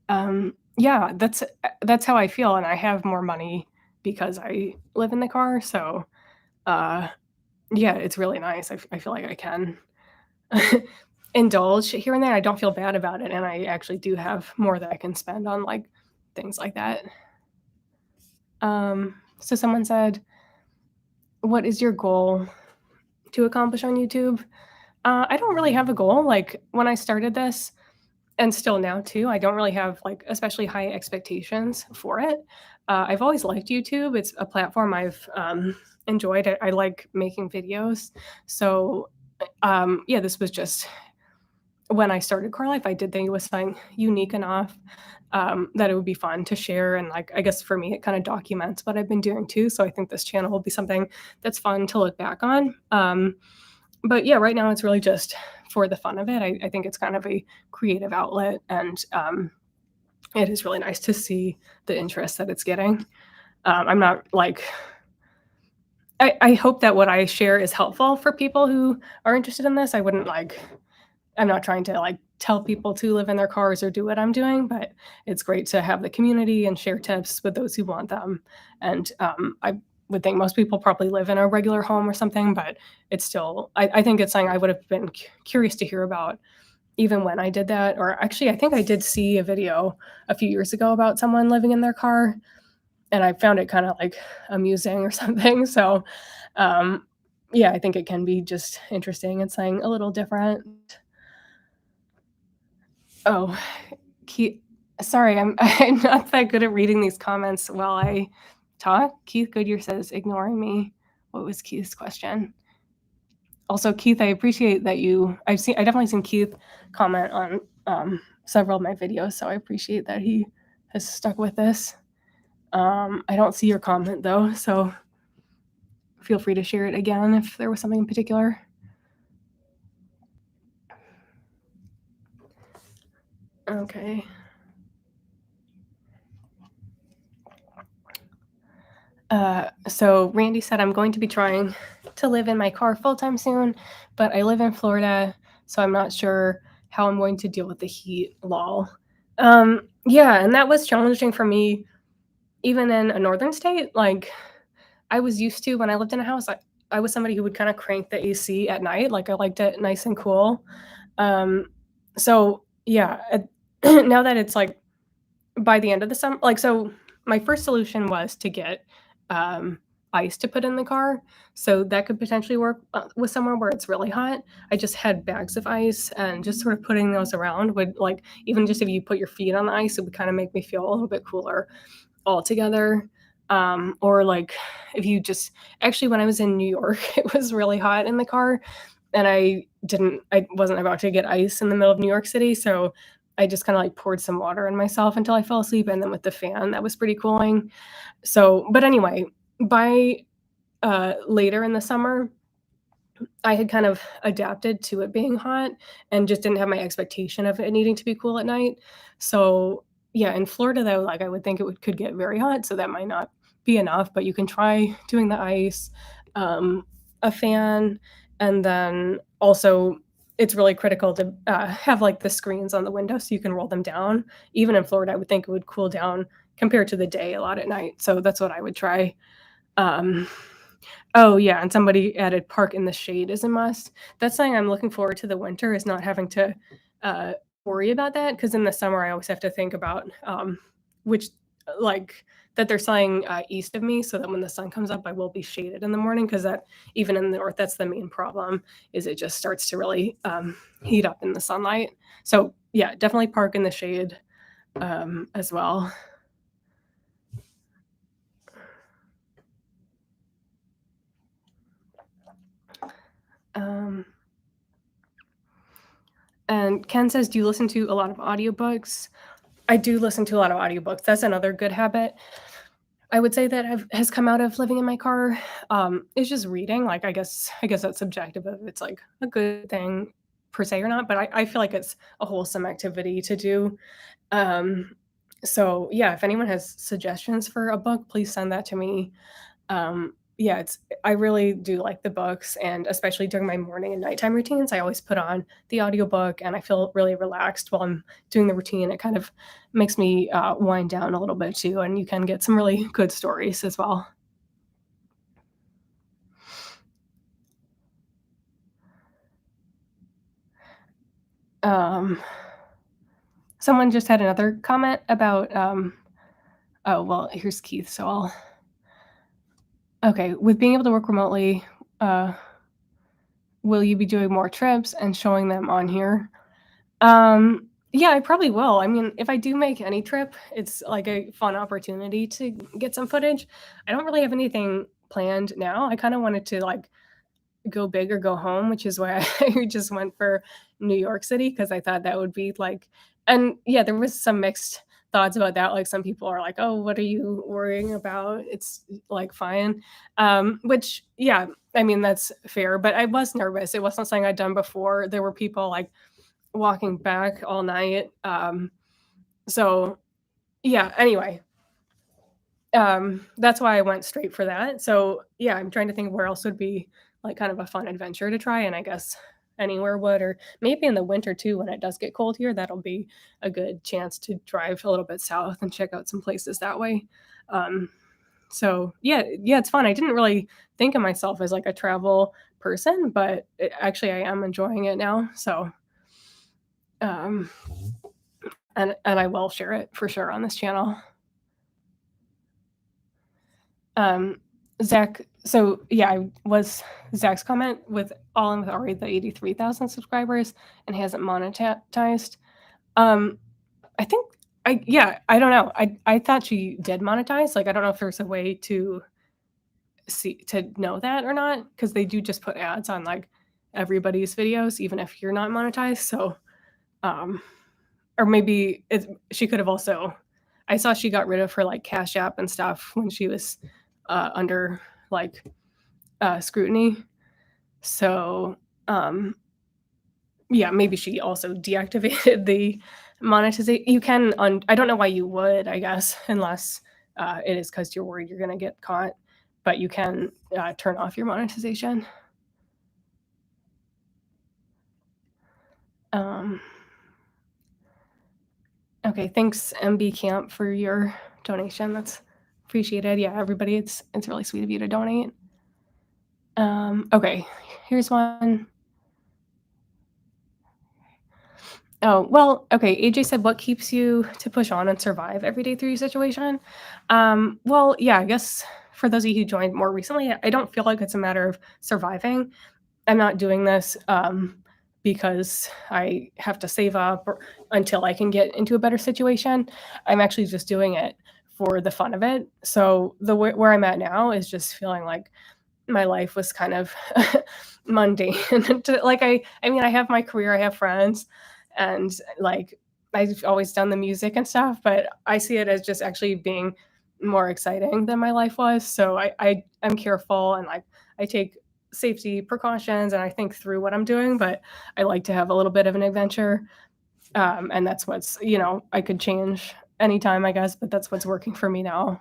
Yeah, that's how I feel, and I have more money because I live in the car. So, uh, yeah, it's really nice. I feel like I can. indulge here and there. I don't feel bad about it, and I actually do have more that I can spend on, like, things like that. So someone said, "What is your goal to accomplish on YouTube?" I don't really have a goal. Like, when I started this, and still now too, I don't really have, like, especially high expectations for it. I've always liked YouTube. It's a platform I've, enjoyed. I like making videos. So, yeah, this was just when I started Car Life, I did think it was something unique enough, that it would be fun to share, and, like, I guess for me, it kinda documents what I've been doing too, so I think this channel will be something that's fun to look back on. But yeah, right now it's really just for the fun of it. I think it's kind of a creative outlet, and, it is really nice to see the interest that it's getting. I'm not, like, I hope that what I share is helpful for people who are interested in this. I wouldn't, like, I'm not trying to, like, tell people to live in their cars or do what I'm doing, but it's great to have the community and share tips with those who want them. And, I would think most people probably live in a regular home or something, but it's still I think it's something I would have been curious to hear about even when I did that. Or actually, I think I did see a video a few years ago about someone living in their car, and I found it kinda, like, amusing or something. So, um, yeah, I think it can be just interesting and something a little different. Oh, Keith, sorry, I'm I'm not that good at reading these comments while I talk. Keith Goodyear says, "Ignoring me." What was Keith's question? Also, Keith, I appreciate that I definitely seen Keith comment on, several of my videos, so I appreciate that he has stuck with this. I don't see your comment though, so feel free to share it again if there was something in particular. Okay. So Randy said, "I'm going to be trying to live in my car full time soon, but I live in Florida, so I'm not sure how I'm going to deal with the heat." Lol. Yeah, and that was challenging for me, even in a northern state. Like, I was used to when I lived in a house. I was somebody who would kind of crank the AC at night. Like, I liked it nice and cool. Um, so yeah, now that it's like by the end of the summer, like, so my first solution was to get, um, ice to put in the car, so that could potentially work, with somewhere where it's really hot. I just had bags of ice, and just sort of putting those around would, like, even just if you put your feet on the ice, it would kinda make me feel a little bit cooler altogether. Or, like, if you just actually, when I was in New York, it was really hot in the car, and I wasn't about to get ice in the middle of New York City, so I just kinda, like, poured some water on myself until I fell asleep, and then with the fan, that was pretty cooling. So but anyway, by, later in the summer, I had kind of adapted to it being hot and just didn't have my expectation of it needing to be cool at night. So, yeah, in Florida, though, like, I would think could get very hot, so that might not be enough, but you can try doing the ice, um, a fan, and then also it's really critical to, have, like, the screens on the window so you can roll them down. Even in Florida, I would think it would cool down compared to the day a lot at night, so that's what I would try. Um Oh, yeah, and somebody added park in the shade is a must. That's something I'm looking forward to the winter, is not having to, uh, worry about that. Because in the summer, I always have to think about, which like, that they're something, east of me, so that when the sun comes up, I will be shaded in the morning. Because that even in the north, that's the main problem, is it just starts to really, heat up in the sunlight. So, yeah, definitely park in the shade, as well. Um And Ken says, "Do you listen to a lot of audiobooks?" I do listen to a lot of audiobooks. That's another good habit I would say that has come out of living in my car. It's just reading. Like, I guess that's subjective if it's, like, a good thing per se or not, but I feel like it's a wholesome activity to do. Um, so, yeah, if anyone has suggestions for a book, please send that to me. Yeah, I really do like the books, and especially during my morning and nighttime routines, I always put on the audiobook, and I feel really relaxed while I'm doing the routine. It kind of makes me, wind down a little bit too, and you can get some really good stories as well. Um, someone just had another comment about, oh, well, here's Keith, so I'll okay, with being able to work remotely, uh, will you be doing more trips and showing them on here? Yeah, I probably will. I mean, if I do make any trip, it's like a fun opportunity to get some footage. I don't really have anything planned now. I kind of wanted to like go big or go home, which is why I just went for New York City because I thought that would be like, and yeah, there was some mixed thoughts about that. Like some people are like, "Oh, what are you worrying about? It's like fine," which yeah, I mean that's fair. But I was nervous. It wasn't something I'd done before. There were people like walking back all night. So yeah. Anyway, that's why I went straight for that. So, yeah, I'm trying to think where else would be, like, kind of a fun adventure to try, and I guess anywhere would, or maybe in the winter too when it does get cold here, that'll be a good chance to drive a little bit south and check out some places that way. Um, so, yeah, it's fun. I didn't really think of myself as, like, a travel person, but actually I am enjoying it now, so, um, and I will share it for sure on this channel. Um, Zach, so yeah, I was Zach's comment with all in with already the 83,000 subscribers and hasn't monetized. Um, I think I don't know. I thought she did monetize. Like I don't know if there's a way to know that or not because they do just put ads on like everybody's videos even if you're not monetized. So um or maybe she could have also I saw she got rid of her like Cash App and stuff when she was under like scrutiny. So, yeah, maybe she also deactivated the monetization. You can I don't know why you would, I guess, unless it is because you're worried you're going to get caught, but you can turn off your monetization. Um, okay, thanks MB Camp for your donation. That's appreciated. Yeah, everybody, it's really sweet of you to donate. Okay, here's one. Oh, well, okay. AJ said, "What keeps you to push on and survive every day through your situation?" Well, yeah, I guess for those of you who joined more recently, I don't feel like it's a matter of surviving. I'm not doing this because I have to save up or, until I can get into a better situation. I'm actually just doing it for the fun of it. So the where I'm at now is just feeling like my life was kind of mundane. Like I mean, I have my career, I have friends, and like I've always done the music and stuff, but I see it as just actually being more exciting than my life was. So I'm careful and like I take safety precautions and I think through what I'm doing, but I like to have a little bit of an adventure. And that's what's, I could change anytime, I guess, but that's what's working for me now.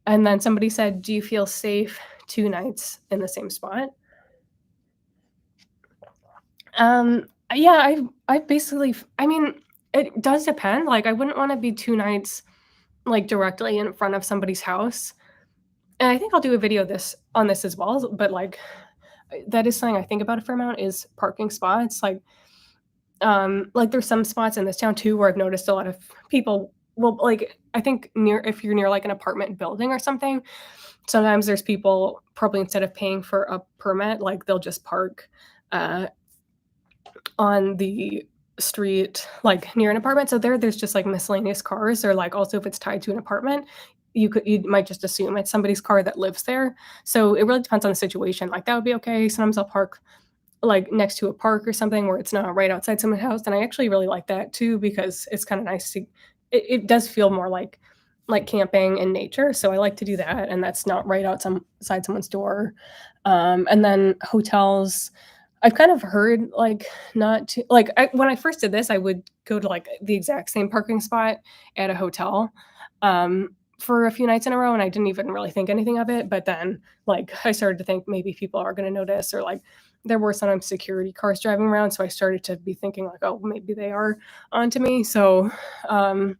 And then somebody said, "Do you feel safe 2 nights in the same spot?" Yeah, I basically I mean, it does depend, like, I wouldn't wanna be 2 nights, like, directly in front of somebody's house, and I think I'll do a video on this as well, but, that is something I think about a fair amount is parking spots, like, there's some spots in this town too where I've noticed a lot of people will like, I think if you're near, like, an apartment building or something, sometimes there's people probably instead of paying for a permit, like, they'll just park, uh, on the street, like, near an apartment, so there's just, like, miscellaneous cars or, like, also if it's tied to an apartment, you might just assume it's somebody's car that lives there, so it really depends on the situation, like, that would be okay, sometimes I'll park, like, next to a park or something where it's not right outside someone's house, and I actually really like that too because it's kinda nice to it does feel more like camping in nature, so I like to do that, and that's not right outside someone's door, and then hotels, I've kind of heard, like, not to like, when I first did this, I would go to, like, the exact same parking spot at a hotel, for a few nights in a row, and I didn't even really think anything of it, but then, like, I started to think maybe people are gonna notice or, like, there were sometimes security cars driving around, so I started to be thinking, like, "Oh, maybe they are onto me," so, um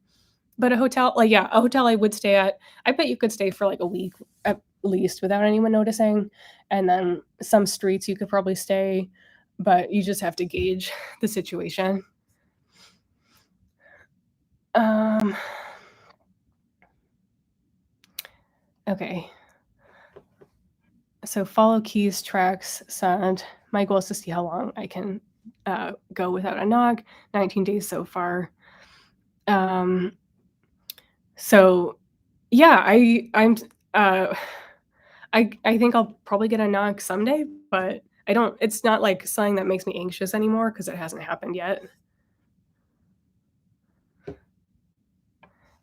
but a hotel yeah, a hotel I would stay at, I bet you could stay for, like, a week at least without anyone noticing, and then some streets you could probably stay but you just have to gauge the situation. Okay. So follow keys, tracks, sound. My goal is to see how long I can go without a knock. 19 days so far. So yeah, I think I'll probably get a knock someday, but it's not like something that makes me anxious anymore because it hasn't happened yet.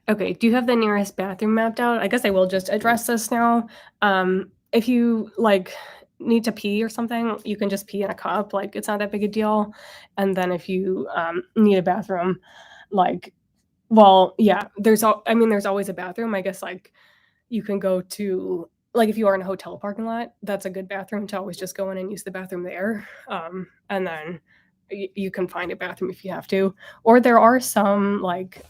Okay, do you have the nearest bathroom mapped out? I guess I will just address this now. If you, like, need to pee or something, you can just pee in a cup, like, it's not that big a deal, and then if you, need a bathroom, like well, yeah, there's always a bathroom, I guess, like, you can go to like, if you are in a hotel parking lot, that's a good bathroom to always just go in and use the bathroom there, and then you can find a bathroom if you have to, or there are some, like,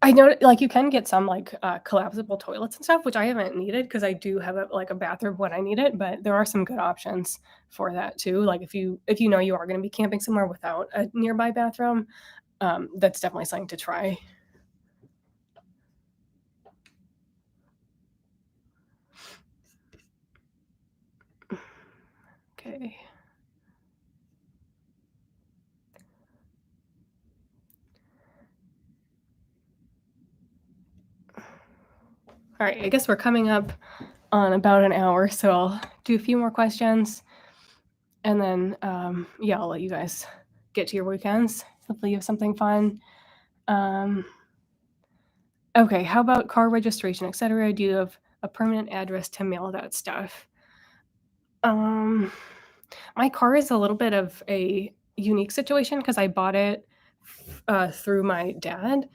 I know, like, you can get some, like, collapsible toilets and stuff, which I haven't needed because I do have a bathroom when I need it, but there are some good options for that too, like, if you know you are gonna be camping somewhere without a nearby bathroom, that's definitely something to try. Okay. Alright, I guess we're coming up on about an hour, so I'll do a few more questions, and then, yeah, I'll let you guys get to your weekends. Hopefully you have something fun. Um Okay, how about car registration, etcetera? Do you have a permanent address to mail that stuff? Um, my car is a little bit of a unique situation because I bought it, through my dad.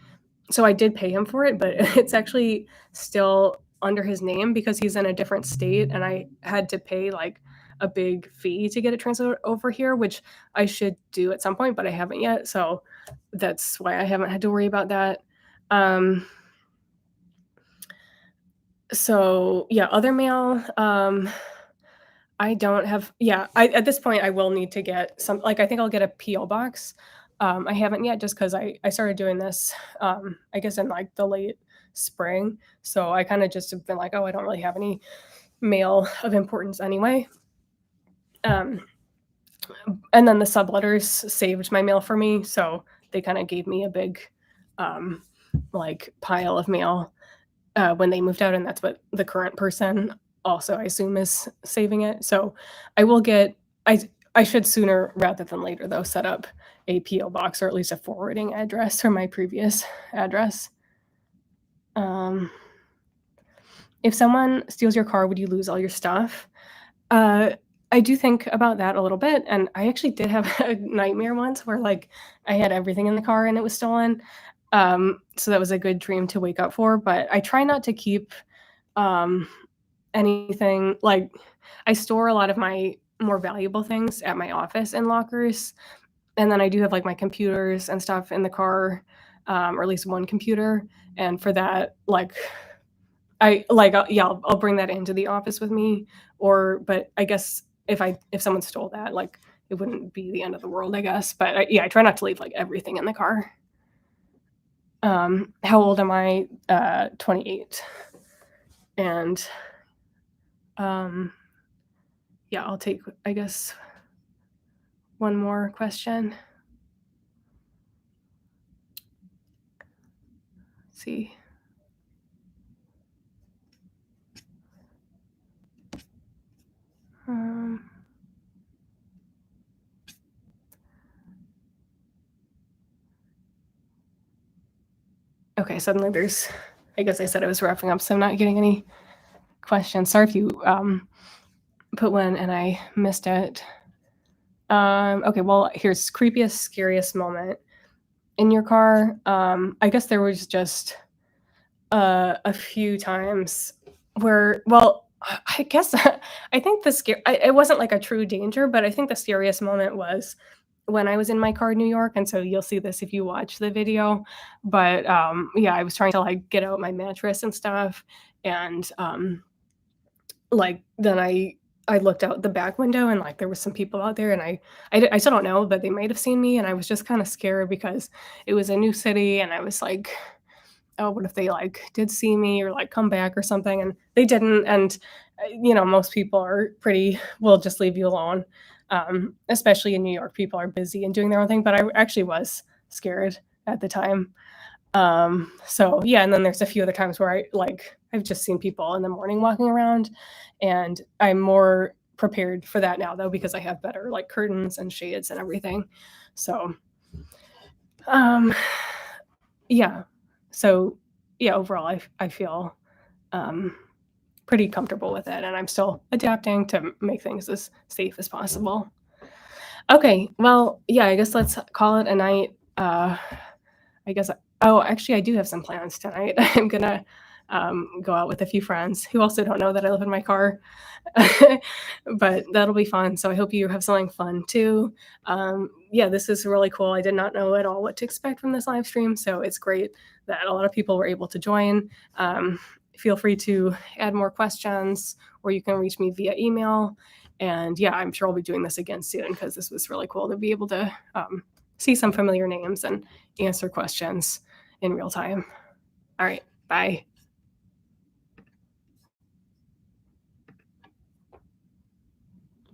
So I did pay him for it, but it's actually still under his name because he's in a different state, and I had to pay, like, a big fee to get it transferred over here, which I should do at some point, but I haven't yet, so that's why I haven't had to worry about that. Um So, yeah, other mail, I don't have yeah, I at this point, I will need to get some like, I think I'll get a PO box. I haven't yet just 'cause I started doing this, I guess in, like, the late spring, so I kinda just have been like, "Oh, I don't really have any mail of importance anyway." Um, and then the subletters saved my mail for me, so they kinda gave me a big, um, like, pile of mail when they moved out, and that's what the current person also, I assume, is saving it. So I will get I I should sooner rather than later though set up a PO box or at least a forwarding address for my previous address. Um, if someone steals your car, would you lose all your stuff? Uh, I do think about that a little bit, and I actually did have a nightmare once where, like, I had everything in the car and it was stolen. So that was a good dream to wake up for, but I try not to keep, um, anything like, I store a lot of my more valuable things at my office in lockers, and then I do have, like, my computers and stuff in the car, or at least one computer, and for that, like, yeah, I'll bring that into the office with me, but I guess if someone stole that, like, it wouldn't be the end of the world, I guess, but yeah, I try not to leave, like, everything in the car. How old am I? 28. And, um, yeah, I'll take, I guess, one more question. Let's see. Um, okay, suddenly I guess I said I was wrapping up, so I'm not getting any questions. Sorry if you, put one and I missed it. Okay, well, here's creepiest, scariest moment in your car. I guess there was just a few times where, well, I guess I think it wasn't like a true danger, but I think the scariest moment was when I was in my car in New York, and so you'll see this if you watch the video. But yeah, I was trying to like get out my mattress and stuff, and like then I looked out the back window and, like, there was some people out there, and I still don't know, but they might have seen me, and I was just kinda scared because it was a new city, and I was like, "Oh, what if they, like, did see me or, like, come back or something?" And they didn't, and, most people are pretty will just leave you alone, especially in New York, people are busy and doing their own thing, but I actually was scared at the time. So yeah, and then there's a few other times where I've just seen people in the morning walking around, and I'm more prepared for that now though because I have better like curtains and shades and everything. So um yeah. So yeah, overall I feel um pretty comfortable with it and I'm still adapting to make things as safe as possible. Okay, well, yeah, I guess let's call it a night. I guess actually, I do have some plans tonight. I'm gonna, go out with a few friends who also don't know that I live in my car, but that'll be fun, so I hope you have something fun too. Yeah, this is really cool. I did not know at all what to expect from this live stream, so it's great that a lot of people were able to join. Feel free to add more questions, or you can reach me via email, and yeah, I'm sure I'll be doing this again soon because this was really cool to be able to, see some familiar names and answer questions in real time. All right, bye.